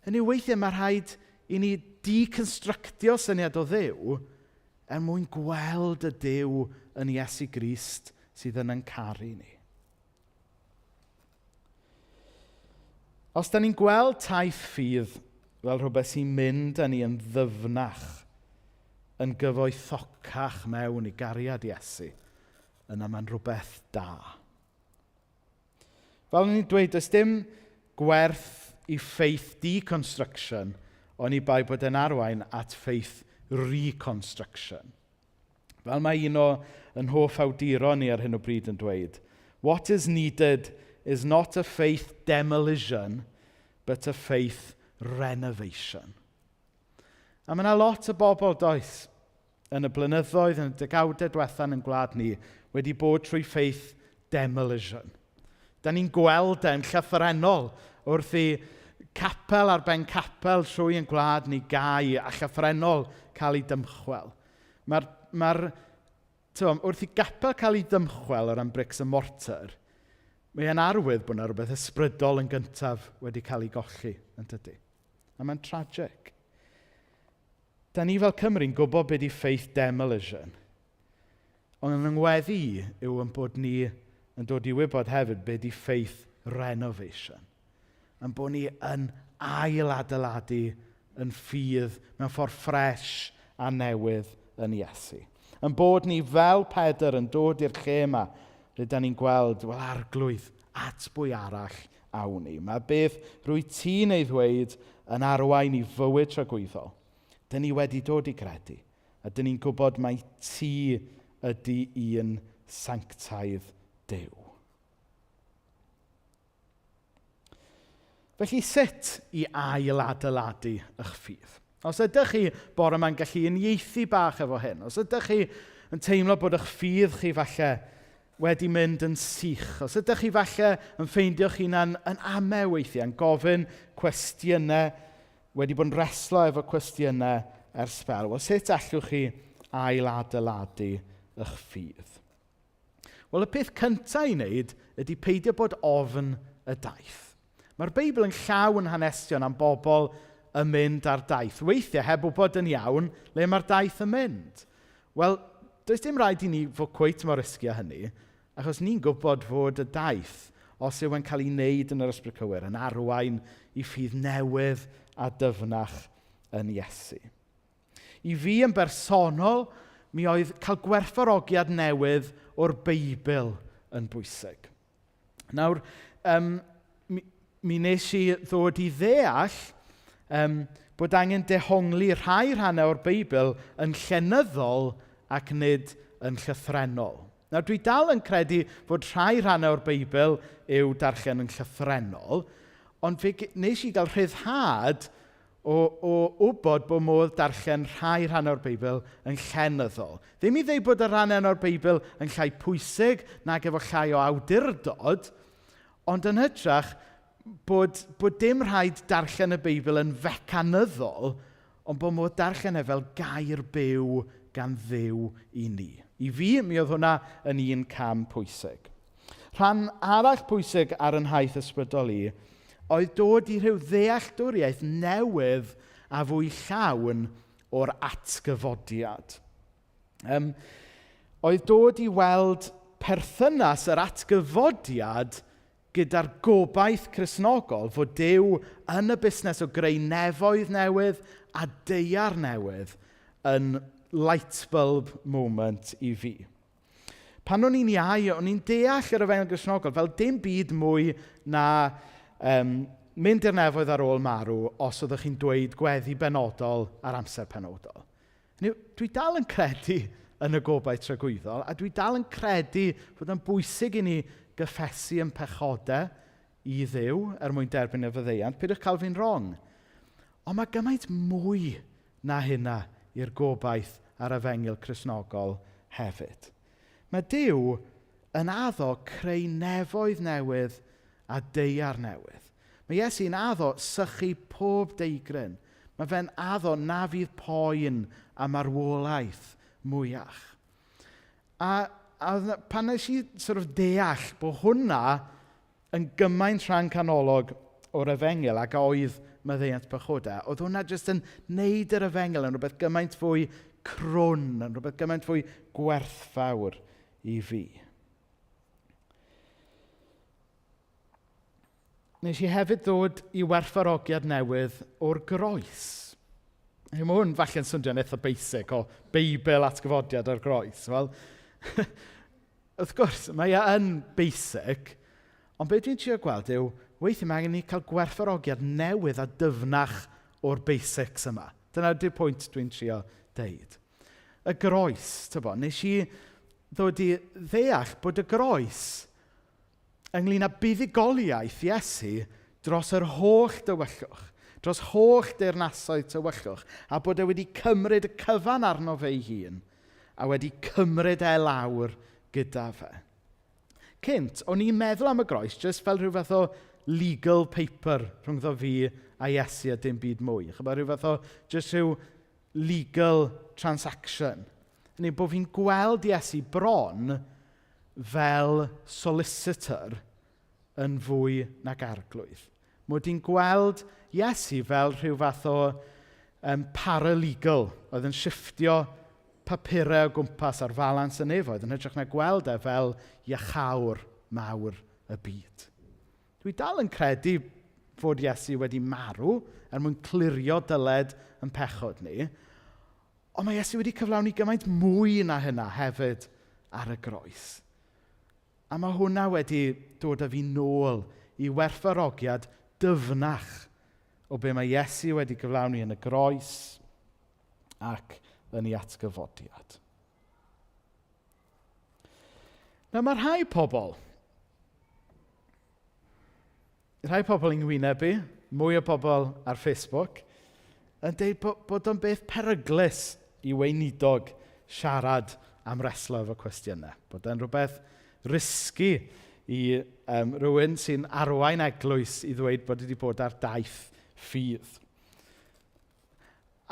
Yn ei weithiau mae rhaid i ni deconstructio syniad o Dduw mwyn gweld y Duw yn Iesu Grist sydd yn caru ni. Os da ni'n gweld taith ffydd fel rhywbeth sy'n mynd â ni yn ddyfnach, yn gyfoethocach mewn i gariad Iesu, yna mae'n rhywbeth da. Fel ni'n dweud, does dim gwerth i ffeith deconstruction, ond i bai bod yn arwain at ffeith reconstruction. Fel mae un o yn hoff awduron ni ar hyn o bryd yn dweud, what is needed is not a faith demolition, but a faith renovation. A mae yna lot o bobl does yn y blynyddoedd, yn y degawdau diwethaf yn gwlad ni, wedi bod trwy faith demolition. Da ni'n gweld e'n llythrenol wrth i capel ar ben capel trwy yn gwlad ni gau a llythrenol cael ei dymchwel. Wrth i gapel cael ei dymchwel o ran brics y mortar, mae'n arwydd bod yna rhywbeth ysbrydol yn gyntaf wedi cael ei golli, yn dydy. A mae'n tragic. Da ni fel Cymru'n gwybod beth i faith demolition. Ond yn yngweddi yw yn bod ni yn dod i wybod hefyd beth i faith renovation. Yn bod ni yn ail-adeiladu yn ffydd mewn ffordd ffres a newydd yn Iesu. Yn bod ni fel Pedr yn dod i'r lle yma, rydyn ni'n gweld, wel, Arglwydd, at bwy arall awn ni. Mae beth rwy ti'n ei ddweud yn arwain i fywyd tragwyddol. Dyn ni wedi dod i gredu, a dyn ni'n gwybod mai ti ydy un sanctaidd Duw. Felly sut i ail-adeiladu eich ffydd? Os ydych chi bore yma'n gallu uniaethu bach efo hyn, os ydych chi yn teimlo bod eich ffydd chi falle wedi mynd yn sych, os ydych chi falle yn ffeindio'ch hunan yn amau weithiau, yn gofyn cwestiynau, wedi bod yn reslo efo cwestiynau ers sbel, wel sut allwch chi ail-adeiladu eich ffydd? Wel, y peth cyntaf i wneud ydy peidio bod ofn y daith. Mae'r Beibl yn llawn hanestion am bobl yn mynd ar daith. Weithiau, heb wybod yn iawn, le mae'r daith yn mynd. Wel, does dim rhaid i ni fod cweit mor risgio hynny, achos ni'n gwybod fod y daith, os yw yn cael ei wneud yn yr ysbryd cywir, yn arwain i ffydd newydd a dyfnach yn Iesu. I fi yn bersonol, mi oedd cael gwerthfawrogiad newydd o'r Beibl yn bwysig. Nawr, mi nes i ddod i ddeall bod angen dehongli rhai rhannau o'r Beibl yn llenyddol ac nid yn llythrenol. Nawr, dwi dal yn credu fod rhai rhannau o'r Beibl yw darllen yn llythrenol, ond nes i gael rhyddhad o wybod bod modd darllen rhai rhannau o'r Beibl yn llenyddol. Ddim i ddweud bod y rhannau o'r Beibl yn llai pwysig nag efo llai o awdurdod, ond yn hytrach bod dim rhaid darllen y Beibl yn fecanyddol, ond bod modd darllen e fel gair byw gan Dduw i ni. I fi, mi oedd hwnna yn un cam pwysig. Rhan arall pwysig ar yn nhaith ysbrydol i, oedd dod i rhyw ddealltwriaeth newydd a fwy llawn o'r atgyfodiad. Oedd dod i weld perthynas yr atgyfodiad gyda'r gobaith Cristnogol fod Duw yn y busnes o greu nefoedd newydd a deuar newydd yn lightbulb moment i fi. Pan o'n i'n iau, o'n i'n deall yr Efengyl Gristnogol fel dim byd mwy na mynd i'r nefoedd ar ôl marw os oeddech chi'n dweud gweddi benodol ar amser penodol. Dwi dal yn credu yn y gobaith tragwyddol, a dwi dal yn credu fod yn bwysig i ni gyffesu yn pechodau i Dduw mwyn derbyn y fyddeiant. Pidwch cael fi'n wrong. Ond mae gymaint mwy na hynna i'r gobaith ar Efengyl Cristnogol hefyd. Mae Duw yn addo creu nefoedd newydd a deuar newydd. Mae Iesu'n addo sychu pob deigryn. Mae fe'n addo na fydd poen a marwolaeth mwyach. A pan nes i deall bod hwnna yn gymaint rhan canolog o'r Efengyl ac oedd maddeuant pechodau, oedd hwnna jyst yn neud yr Efengyl yn rhywbeth gymaint fwy crwn, yn rhywbeth gymaint fwy gwerthfawr i fi. Nes i hefyd ddod i werthfawrogiad newydd o'r groes. Mae hwn falle'n swnio'n eitha basic o Beibl atgyfodiad ar groes. Wel, wrth gwrs, mae yn basic, ond beth dwi'n trio gweld yw, weithio mae angen ni cael gwerthfawrogiad newydd a dyfnach o'r basics yma. Dyna di'r pwynt dwi'n trio deud. Y groes, nes i ddod i ddeall bod y groes ynglyn â buddugoliaeth Iesu dros yr holl dywyllwch, dros holl deyrnasoedd tywyllwch, a bod e wedi cymryd y cyfan arno fe ei hun, a wedi cymryd e lawr gyda fe. Cynt, o'n i'n meddwl am y groes jyst fel rhyw fath o legal paper rhwngddo fi a Iesu a dim byd mwy. Chyba rhyw fath o jyst rhyw legal transaction. Neu bod fi'n gweld Iesu bron fel solicitor yn fwy nag arglwydd. Mod i'n gweld Iesu fel rhyw fath o paralegal oedd yn shifftio papurau o gwmpas ar falans y nefoedd yn hytrach na gweld e fel iachawr mawr y byd. Dwi dal yn credu fod Iesu wedi marw mwyn clirio dyled yn pechod ni, ond mae Iesu wedi cyflawni gymaint mwy na hynna hefyd ar y groes. A mae hwnna wedi dod â fi nôl i werthfawrogiad dyfnach o be mae Iesu wedi cyflawni yn y groes ac yn ei atgyfodiad. Mae rhai pobl yng nghywinebu, mwy o bobl ar Facebook, yn dweud bod o'n beth peryglus i weinidog siarad am reslo efo cwestiynau. Bod e'n rhywbeth risgi i rhywun sy'n arwain eglwys i ddweud bod wedi bod ar daith ffydd.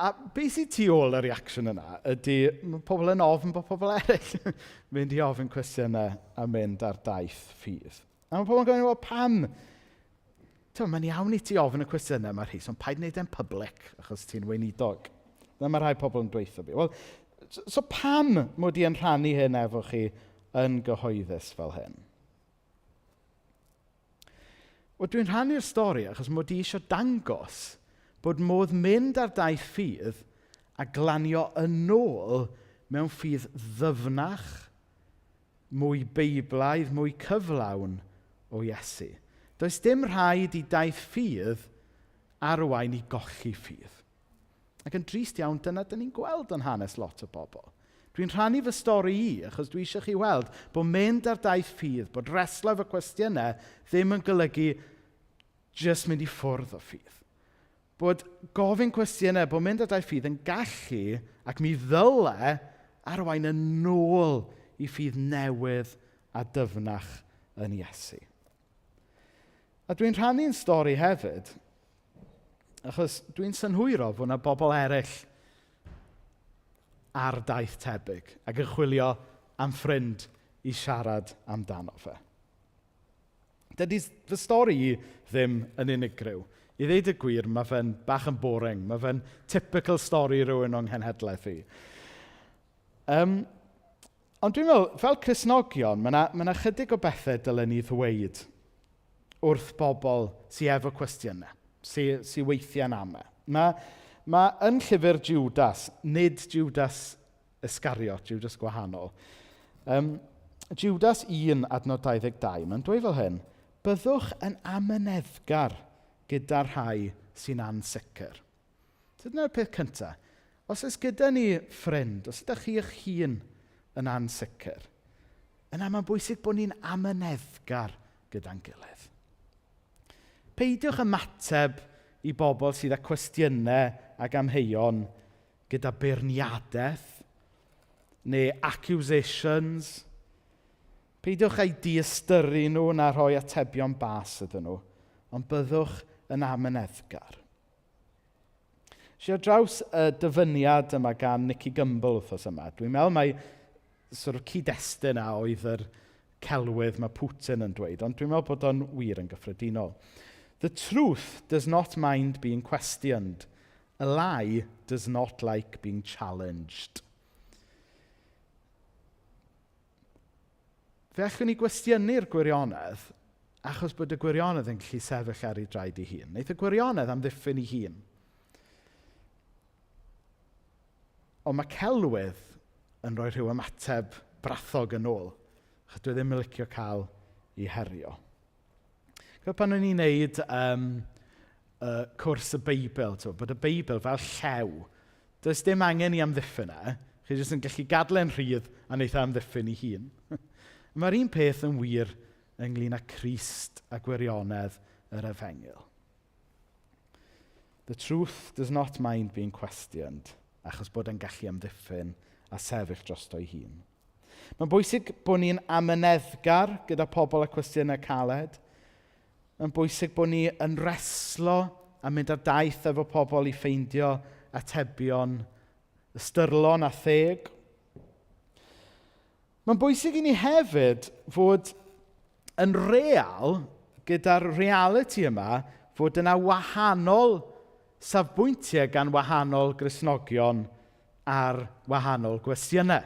A beth sy'n tu ôl y reaction yna ydy mae pobl yn ofn bod pobl eraill mynd i ofyn cwestiynau a mynd ar daith ffydd. A mae pobl yn gofyn, pam? Mae'n iawn i ti ofyn y cwestiynau yma Rhys, ond paid wneud e'n public achos ti'n weinidog. Dyna mae rhai pobl yn dweutho fi. Wel, so pam mod i yn rhannu hyn efo chi yn gyhoeddus fel hyn? Wel, dwi'n rhannu'r stori achos mod i eisiau dangos bod modd mynd ar daith ffydd a glanio yn ôl mewn ffydd ddyfnach, mwy beiblaidd, mwy cyflawn o Iesu. Does dim rhaid i daith ffydd arwain i golli ffydd. Ac yn drist iawn, dyna dyn ni'n gweld yn hanes lot o bobl. Dwi'n rhannu fy stori i, achos dwi eisiau chi weld bod mynd ar daith ffydd, bod reslo efo cwestiynau ddim yn golygu jyst mynd i ffwrdd o ffydd. Bod gofyn cwestiynau, bod mynd ar daith ffydd yn gallu, ac mi ddyle, arwain yn ôl i ffydd newydd a dyfnach yn Iesu. A dwi'n rhannu'n stori hefyd, achos dwi'n synhwyro fod yna bobl eraill ar daith tebyg ac yn chwilio am ffrind i siarad amdano fe. Dydy fy stori i ddim yn unigryw. I ddeud y gwir, mae fe'n bach yn boring. Mae fe'n typical stori rhywun o'n nghenhedlaeth i. Ond dwi'n meddwl, fel Cristnogion, mae yna chydig o bethau dylen ni ddweud wrth bobl sy'n efo cwestiynau, sy'n weithiau'n amau. Mae yn llyfr Judas, nid Judas Iscariot, Judas gwahanol, Judas 1 adnod 22, mae'n dweud fel hyn, byddwch yn amyneddgar gyda rhai sy'n ansicr. Dyna'r peth cyntaf. Os oes gyda ni ffrind, os ydych chi eich hun yn ansicr, yna mae'n bwysig bod ni'n amyneddgar gyda'n gilydd. Peidiwch ymateb i bobl sydd â cwestiynau ac amheuon gyda beirniadaeth neu accusations. Peidiwch ei diystyrru nhw na rhoi atebion bas ydyn nhw, ond byddwch yn amyneddgar. Si ar draws y dyfyniad yma gan Nicky Gumbel wrthos yma, dwi'n meddwl mai cyd-destun a oedd yr celwydd mae Putin yn dweud, ond dwi'n meddwl bod o'n wir yn gyffredinol. The truth does not mind being questioned. A lie does not like being challenged. Fe allwn ni gwestiynu'r gwirionedd achos bod y gwirionedd yn gallu sefyll ar ei draed ei hun. Neith y gwirionedd am ddiffyn ei hun. Ond mae celwydd yn rhoi rhyw ymateb brathog yn ôl. Chos dwi ddim yn licio cael ei herio. Gwyd pan o'n i'n neud cwrs y Beibl, bod y Beibl fel llew, does dim angen i amddiffyn e, chi jyst yn gallu gadlu'n rhydd a wneud amddiffyn ei hun. Mae'r un peth yn wir ynglyn â Crist a gwirionedd yr Efengil. The truth does not mind being questioned, achos bod e'n gallu amddiffyn a sefyll drosto'i hun. Mae'n bwysig bod ni'n amyneddgar gyda pobl a cwestiynau caled. Mae'n bwysig bod ni yn reslo a mynd ar daith efo pobl i ffeindio atebion ystyrlon a theg. Mae'n bwysig i ni hefyd fod yn real gyda'r reality yma fod yna wahanol safbwyntiau gan wahanol Gristnogion ar wahanol gwestiynau.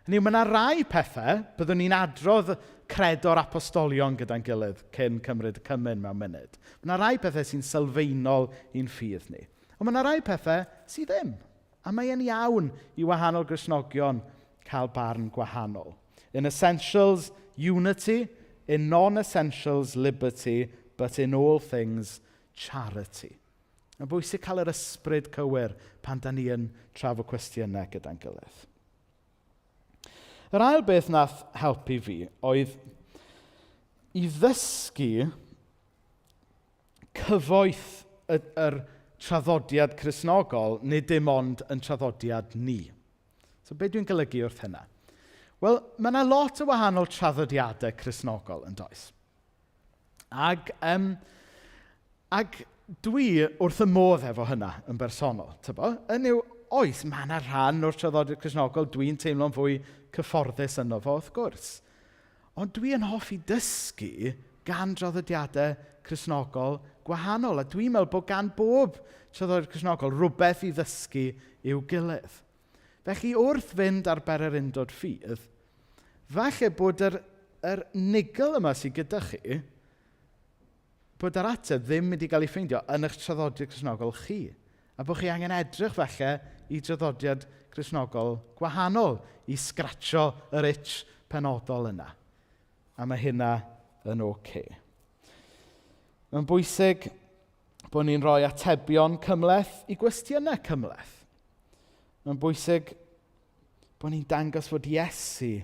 Hynny yw, mae yna rai pethau, byddwn ni'n adrodd credo'r apostolion gyda'n gilydd cyn cymryd y cymyn mewn munud. Mae yna rai pethau sy'n sylfaenol i'n ffydd ni. Ond mae yna rai pethau sydd ddim. A mae e'n iawn i wahanol Gristnogion cael barn gwahanol. In essentials, unity. In non-essentials, liberty. But in all things, charity. Mae'n bwysig cael yr ysbryd cywir pan da ni yn trafod cwestiynau gyda'n gilydd. Yr ail beth nath helpu fi oedd i ddysgu cyfoeth yr traddodiad Cristnogol, nid dim ond yn traddodiad ni. So be dwi'n golygu wrth hynna? Wel, mae yna lot o wahanol traddodiadau Cristnogol yn does. Ac dwi wrth y modd efo hynna yn bersonol. Yn yw, oes, mae yna rhan o'r traddodiad Cristnogol dwi'n teimlo'n fwy cyfforddus yno fo, wrth gwrs. Ond dwi yn hoffi dysgu gan traddodiadau Cristnogol gwahanol. A dwi'n meddwl bod gan bob traddodiad Cristnogol rhywbeth i ddysgu i'w gilydd. Felly wrth fynd ar berer undod ffydd, falle bod yr nigl yma sydd gyda chi, bod yr ateb ddim wedi cael ei ffeindio yn eich traddodiad Cristnogol chi. A bod chi angen edrych falle i traddodiad Cristnogol gwahanol i sgratio yr itch penodol yna. A mae hynna yn oce. Mae'n bwysig bod ni'n rhoi atebion cymhleth i gwestiynau cymhleth. Mae'n bwysig bod ni'n dangos fod Iesu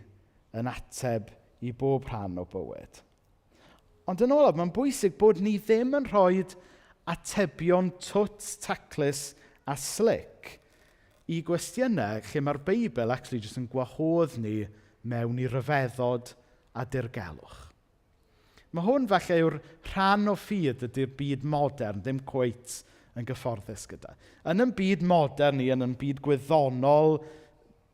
yn ateb i bob rhan o bywyd. Ond yn olaf, mae'n bwysig bod ni ddim yn rhoi atebion twt, taclus a slick i gwestiynau lle mae'r Beibl actually jyst yn gwahodd ni mewn i ryfeddod a dirgelwch. Mae hwn falle yw'r rhan o ffydd ydy'r byd modern, ddim cweit yn gyfforddus gyda. Yn y byd modern ni, yn y byd gwyddonol,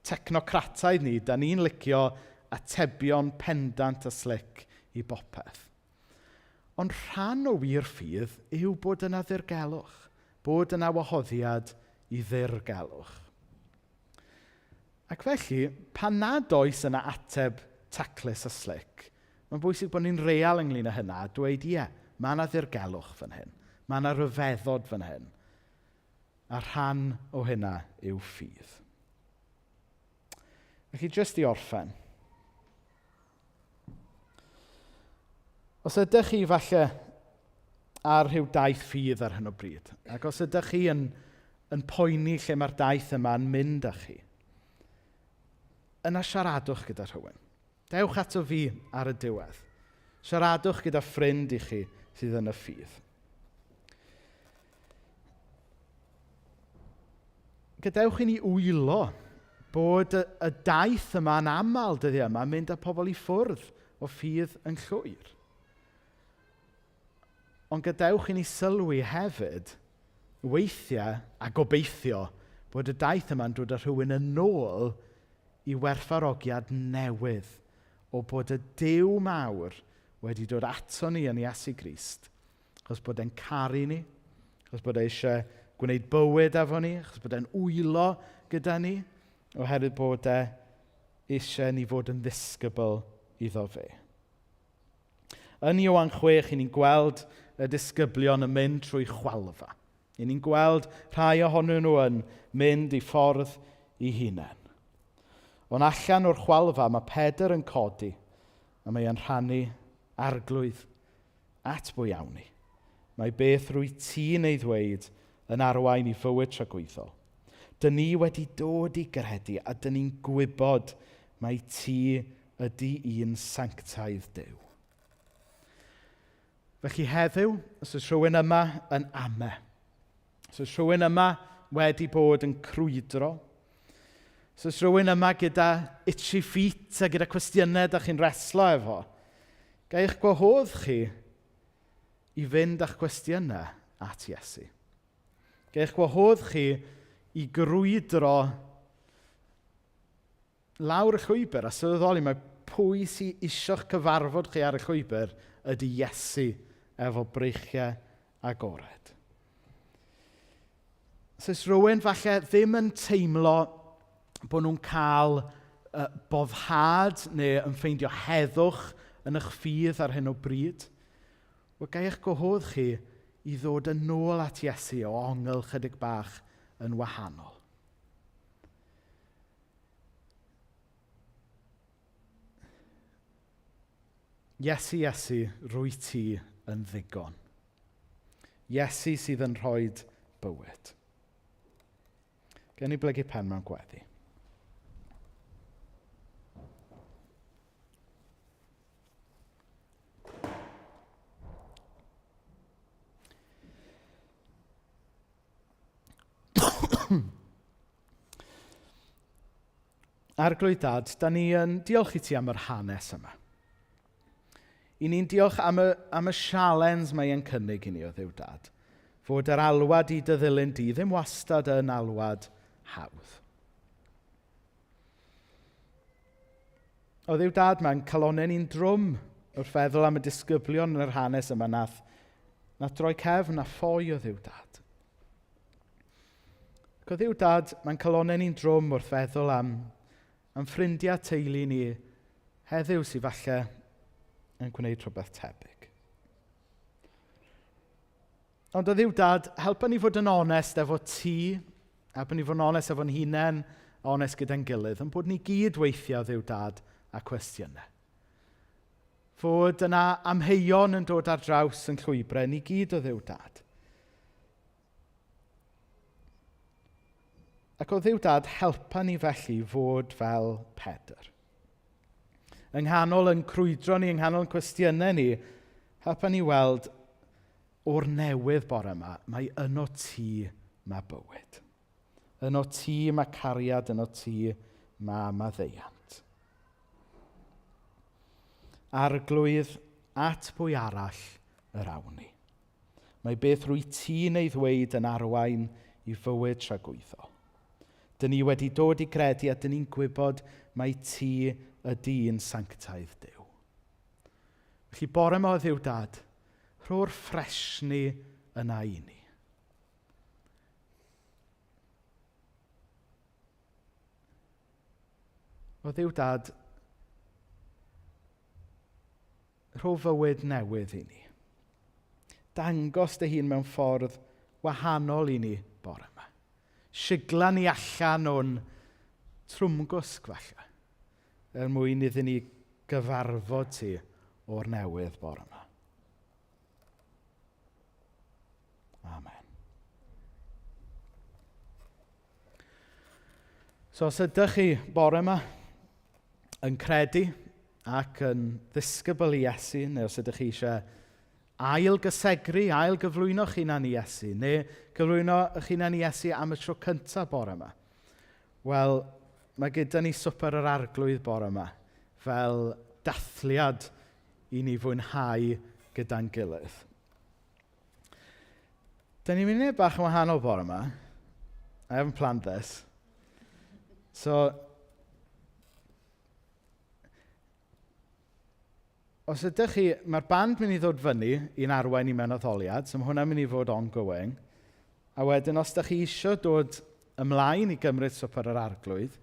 technocrataidd ni, da ni'n licio atebion pendant a slick i bopeth. Ond rhan o wir ffydd yw bod yna ddirgelwch, bod yna wahoddiad i ddirgelwch. Ac felly, pan nad oes yna ateb taclus a slick, mae'n bwysig bod ni'n real ynglyn â hynna a dweud, ie, mae yna ddirgelwch fan hyn, mae yna ryfeddod fan hyn, a rhan o hynna yw ffydd. Felly, jyst i orffen. Os ydych chi falle ar rhyw daith ffydd ar hyn o bryd, ac os ydych chi yn poeni lle mae'r daith yma yn mynd â chi, yna siaradwch gyda rhywun. Dewch ato fi ar y diwedd. Siaradwch gyda ffrind i chi sydd yn y ffydd. Gadewch i ni wylo bod y daith yma yn aml dyddi yma mynd â pobl i ffwrdd o ffydd yn llwyr. Ond gadewch i ni sylwi hefyd, weithiau a gobeithio, bod y daith yma'n dod â rhywun yn ôl i werthfawrogiad newydd o bod y Duw mawr wedi dod ato ni yn Iesu Grist, achos bod e'n caru ni, achos bod e eisiau gwneud bywyd efo ni, achos bod e'n wylo gyda ni, oherwydd bod e eisiau ni fod yn ddisgybl iddo fe. Yn Ioan 6, ni'n gweld y disgyblion yn mynd trwy chwalfa. Ni'n gweld rhai ohonyn nhw yn mynd i ffordd ei hunain. Ond allan o'r chwalfa mae Pedr yn codi a mae e'n rhannu arglwydd at bwyawni. Mae beth rwy ti neu ddweud yn arwain i fywyd tragwyddol. Dyn ni wedi dod i gredu a dyn ni'n gwybod mai ti ydy un sanctaidd Duw. Felly heddiw, os oes rhywun yma yn ame, os oes rhywun yma wedi bod yn crwydro, os oes rhywun yma gyda itchy feet a gyda cwestiynau da chi'n reslo efo, ga eich gwahodd chi i fynd â'ch cwestiynau at Iesu. Ga eich gwahodd chi i grwydro lawr y llwybr a sylweddoli mai pwy sy'n isio'ch cyfarfod chi ar y llwybr ydy Iesu efo breichiau agored. Os oes rhywun falle ddim yn teimlo bod nhw'n cael boddhad neu yn ffeindio heddwch yn eich ffydd ar hyn o bryd, wel ga eich gwahodd chi i ddod yn ôl at Iesu o ongl chydig bach yn wahanol. Iesu, Iesu, rwy ti yn ddigon. Iesu sydd yn rhoi bywyd. Gen i blygu pen mewn gweddi. Arglwydd Dad, da ni yn diolch i ti am yr hanes yma. I ni'n diolch am y sialens mae e'n cynnig i ni o Dduw Dad. Fod yr alwad i dy ddilyn di ddim wastad yn alwad hawdd. O Dduw Dad, mae'n calonau ni'n drwm wrth feddwl am y disgyblion yn yr hanes yma nath droi cefn a ffoi o Dduw Dad. Ac o Dduw Dad, mae'n calonau ni'n drwm wrth feddwl am ffrindiau teulu ni heddiw sydd falle yn gwneud rhywbeth tebyg. Ond o Dduw Dad, helpa ni fod yn onest efo ti, helpa ni fod yn onest efo'n hunain, onest gyda'n gilydd, yn bod ni gyd weithio o Dduw Dad a cwestiynau. Fod yna amheuon yn dod ar draws yn llwybrau, ni gyd o Dduw Dad. Ac o Dduw Dad, helpa ni felly fod fel Pedr. Yng nghanol yn crwydro ni, yng nghanol yn cwestiynau ni, helpa ni weld o'r newydd bore yma, mae yno ti mae bywyd. Yno ti mae cariad, yno ti mae maddeuant. Arglwydd at bwy arall yr awni. Mae beth rwy ti neu ddweud yn arwain i fywyd tragwyddol. Dyn ni wedi dod i gredu a dyn ni'n gwybod mai ti ydy un sanctaidd Duw. Felly bore yma o Dduw Dad, rho'r ffresni yna i ni. O Dduw Dad, rho fywyd newydd i ni. Dangos dy hun mewn ffordd wahanol i ni bore yma. Sigla ni allan o'n trwmgwsg falle, mwyn iddyn ni gyfarfod ti o'r newydd bore yma. Amen. So os ydych chi bore yma yn credu ac yn ddisgybl i Iesu, neu os ydych chi eisiau ail-gysegru, ail-gyflwyno chi na'n Iesu, neu gyflwyno chi na'n Iesu am y tro cyntaf bore yma, wel, mae gyda ni swper yr arglwydd bore yma fel dathliad i ni fwynhau gyda'n gilydd. Da ni'n mynd bach yn wahanol bore yma. I haven't planned this. So, os ydych chi, mae'r band mynd i ddod fyny i'n arwain i mewn addoliad, so mae hwnna'n mynd i fod ongoing. A wedyn, os ydych chi eisiau dod ymlaen i gymryd swper yr arglwydd,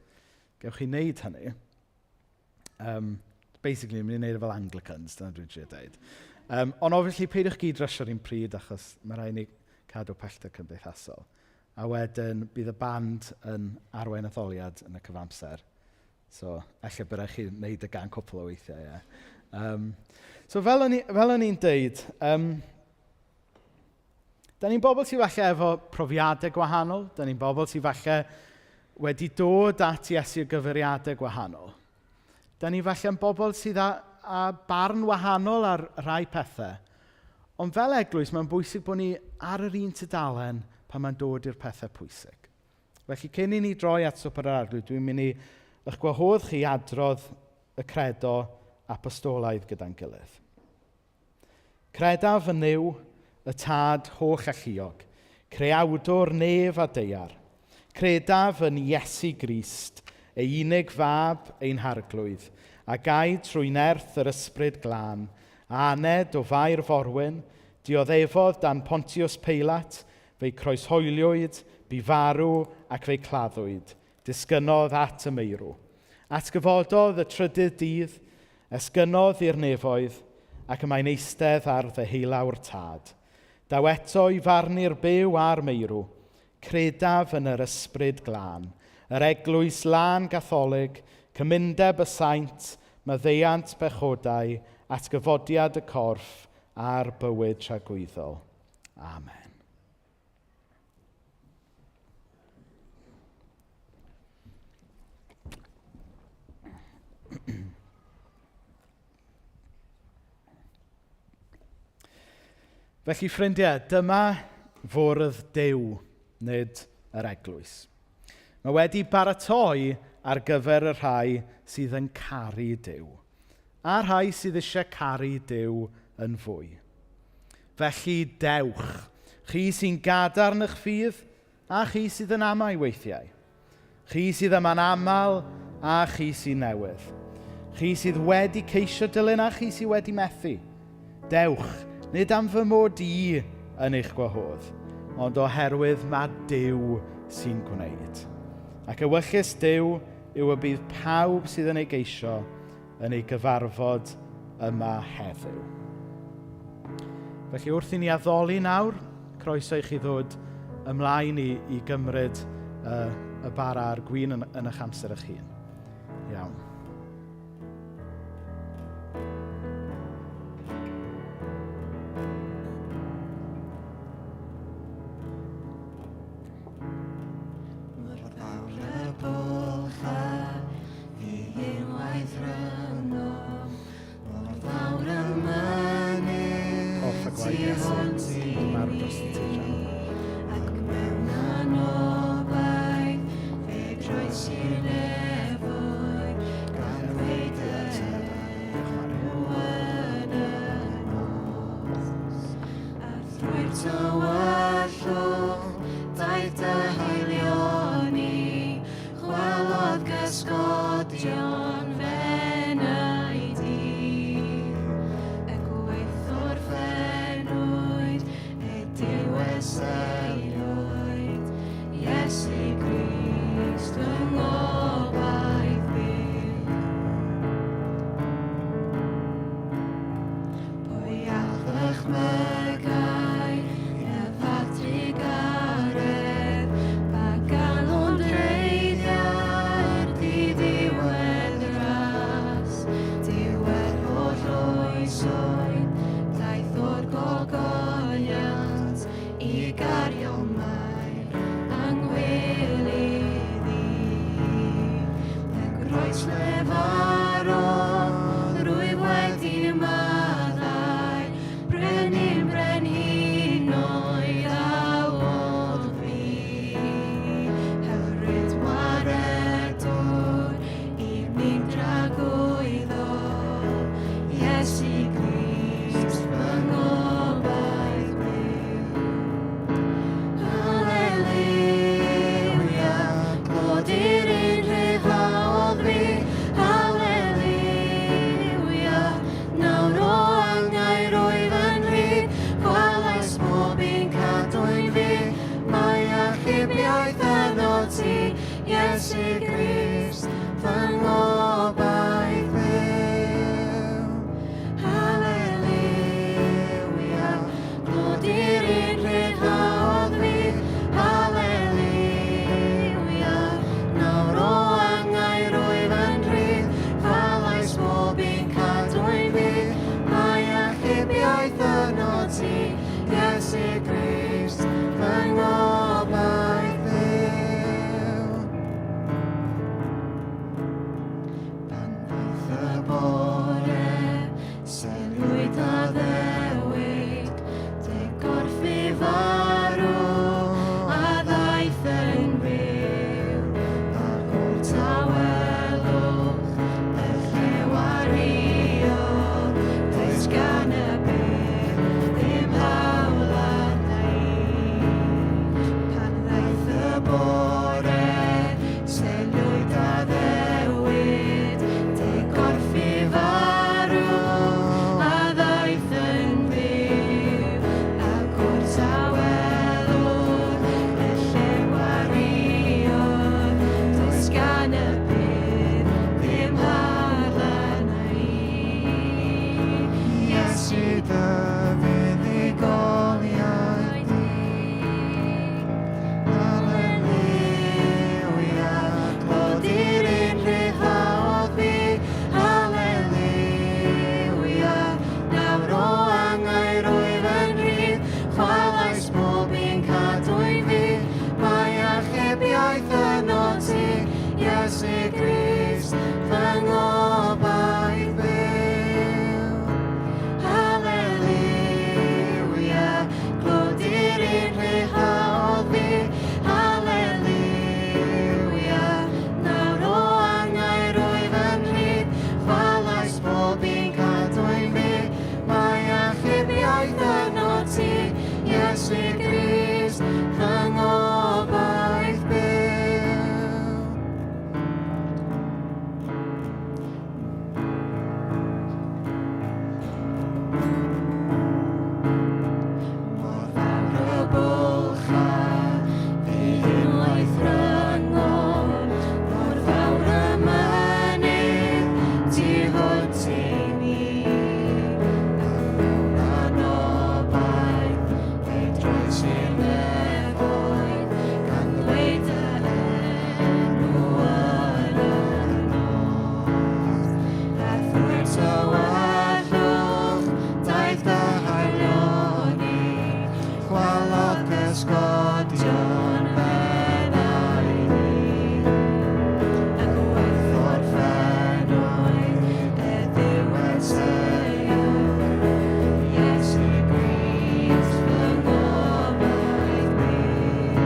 gewch chi wneud hynny. Basically, mynd i wneud fel Anglicans, dyna dwi'n trio dweud. Ond obviously, peidiwch gyd rysio'r un pryd, achos mae rhaid ni cadw pellter cymdeithasol. a wedyn bydd y band yn arwain etholiad yn y cyfamser. So, allai bydd chi wneud y gan cwpl o weithiau, ie. So, fel o'n i'n deud, da ni'n bobl sydd falle efo profiadau gwahanol, da ni'n bobl sydd falle wedi dod at Iesu gyfeiriadau gwahanol. Da ni falle yn bobl sydd â barn wahanol ar rai pethau. Ond fel eglwys, mae'n bwysig bod ni ar yr un tudalen pan mae'n dod i'r pethau pwysig. Felly, cyn i ni droi at Swper yr Arglwydd, dwi'n mynd i eich gwahodd chi adrodd y credo apostolaidd gyda'n gilydd. Credaf yn yw y tad holl a lluog, creawdwr nef a deiar. Credaf yn Iesu Grist, ei unig fab ein harglwydd, a gaid trwy nerth yr ysbryd glân, a aned o fair forwyn, dioddefodd dan Pontius Pilat, fe'i croeshoeliwyd, bu farw ac fe'i claddwyd, disgynodd at y meirw. Atgyfododd y trydydd dydd, esgynodd i'r nefoedd, ac y mae'n eistedd ar fy heilawr tad. Daw eto i farnu'r byw a'r meirw, credaf yn yr ysbryd glân, yr eglwys lân gatholig, cymundeb y saint, maddeuant bechodau, atgyfodiad y corff a'r bywyd tragwyddol. Amen. Felly, ffrindiau, dyma fwrdd Duw, nid yr eglwys. Mae wedi baratoi ar gyfer y rhai sydd yn caru Duw, a rhai sydd eisiau caru Duw yn fwy. Felly dewch, chi sy'n gadarn eich ffydd, a chi sydd yn amau weithiau. Chi sydd yma'n aml, a chi sy'n newydd. Chi sydd wedi ceisio dilyn, a chi sydd wedi methu. Dewch, nid am fy mod i yn eich gwahodd, ond oherwydd mae Duw sy'n gwneud. Ac ewyllus Duw yw y bydd pawb sydd yn ei geisio yn ei gyfarfod yma heddiw. Felly wrth i ni addoli nawr, croeso i chi ddod ymlaen i gymryd y bara a'r gwin yn eich amser eich hun. Iawn.
ti, Iesu Grist, fy ngobaith byw. Pan ddaeth y bore, sefydlwyd a ddewig, dy gorffi farw, a ddaeth yn byw. Ar ôl tawelwch, y llew a rio, does gan y byr ddim hawl arna i. Pan ddaeth y bore, sefydlwyd a ddewid, dy gorffi farw, a ddaeth yn byw. Ac o'r tawelwch, y llew a rio, does gan y byr ddim hawl arna i. Iesu dy fuddugoliaeth di. Halleluia, clodir unrhyw hawodd fi. Halleluia, nawr o angair wyf yn rhydd, chwalais bob un cadwy fi. Mae achebiaeth yno ti, Iesu Grist, fy ngobaith byw. Halleluia, clodir unrhyw hawodd fi. Halleluia, nawr o angair wyf yn rhydd, chwalais bob un cadwy fi. Mae achebiaeth yno ti, Iesu Grist, fy ngobaith byw. Mor fawr y bwlcha, fi unwaith rhyngor, mor fawr y mynydd, ti hwn ti ni. Mewn anobaith, ei droes i'r nefoedd, gan ddweud y enw yn y nos. Ar ffrwy'r tywallwch, daeth dy haelioni, chwalodd pysgodion meddai ni. Ac waith o'r ffennoedd, y ddiwedd Sion, Iesu Grist, fy ngobaith byw.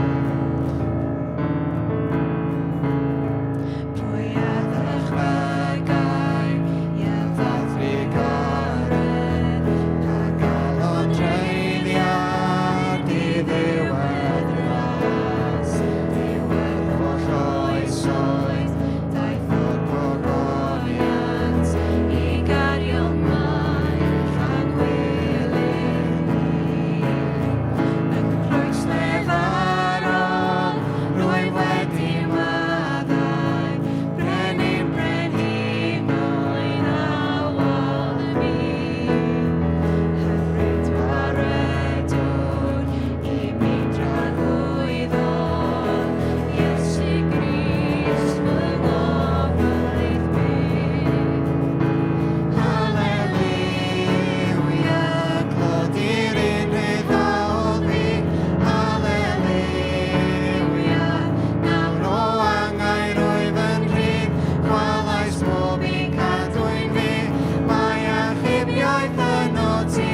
Pwy a ddechrygau, i ddathlu gored, a galon dreiddiad i ddiwedd ras. Diwedd oll oesoedd, daeth o'r bogoliant, i gario maen rhan gwylydd ni. Yn croes lefarol, rwy wedi maddau, brenin brenhinoedd a wal y mi. Hyfryd faredwr, i mi dragwyddol, Iesu Grist, fy ngobaith byw. Halleluia, clodir unrhyw hawodd fi. Halleluia, nawr o angair wyf yn rhydd, chwalais bob un cadwyn fi. Mae achebiaeth yno ti,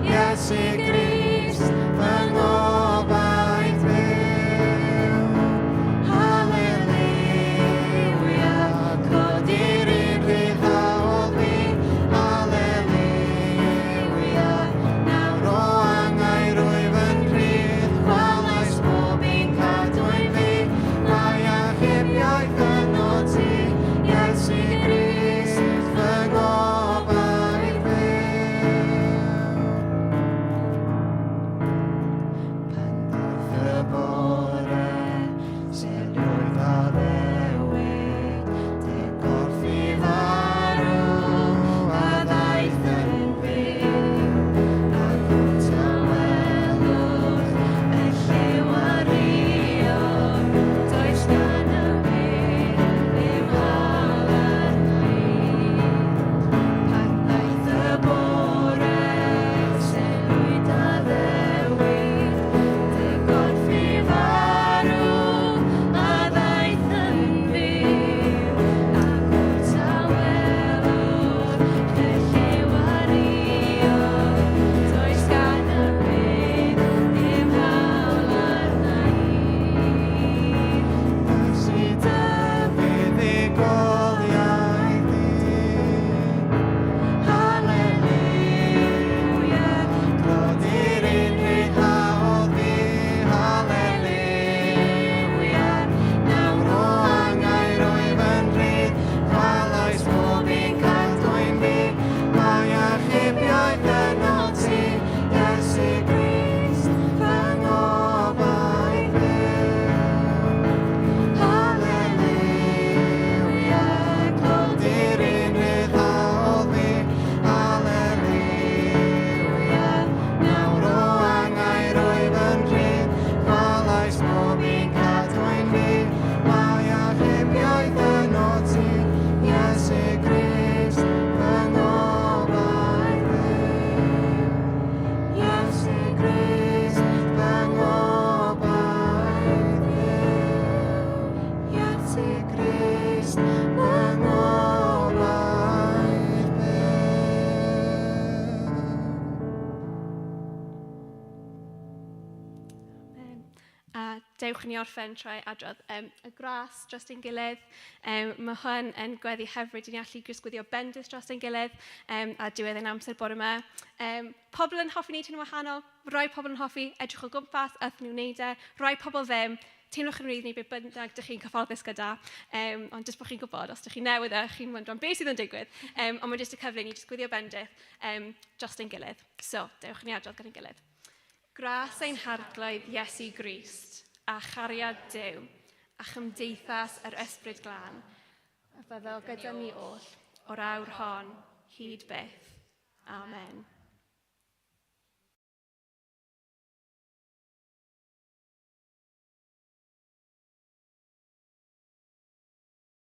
Iesu Grist, fy ngobaith byw. Halleluia, clodir unrhyw hawodd fi. Halleluia, nawr o angair wyf yn rhydd, chwalais bob un cadwyn fi. Mae achebiaeth yno ti, Iesu Grist, fy ngobaith byw.
dewch ni orffen trwy adrodd y gras dros ein gilydd. Mae hwn yn gweddi hyfryd i ni allu gwisgwyddio bendith dros ein gilydd a diwedd ein amser bore yma. Pobl yn hoffi wneud hyn yn wahanol, rai pobl yn hoffi edrych o gwmpas, ydyn nhw'n wneud e, rai pobl ddim. Teimlwch yn rhydd ni beth bynnag dych chi'n cyfforddus gyda, ond jyst bod chi'n gwybod, os dych chi'n newydd chi'n wondro beth sydd yn digwydd, ond mae jyst y cyfle ni jyst gwyddio bendith dros ein gilydd. So, dewch ni adrodd gan ein gilydd. Gras ein harglwydd Iesu Grist, a chariad Duw, a chymdeithas yr ysbryd glân, a fyddo gyda ni oll, o'r awr hon, hyd byth. Amen.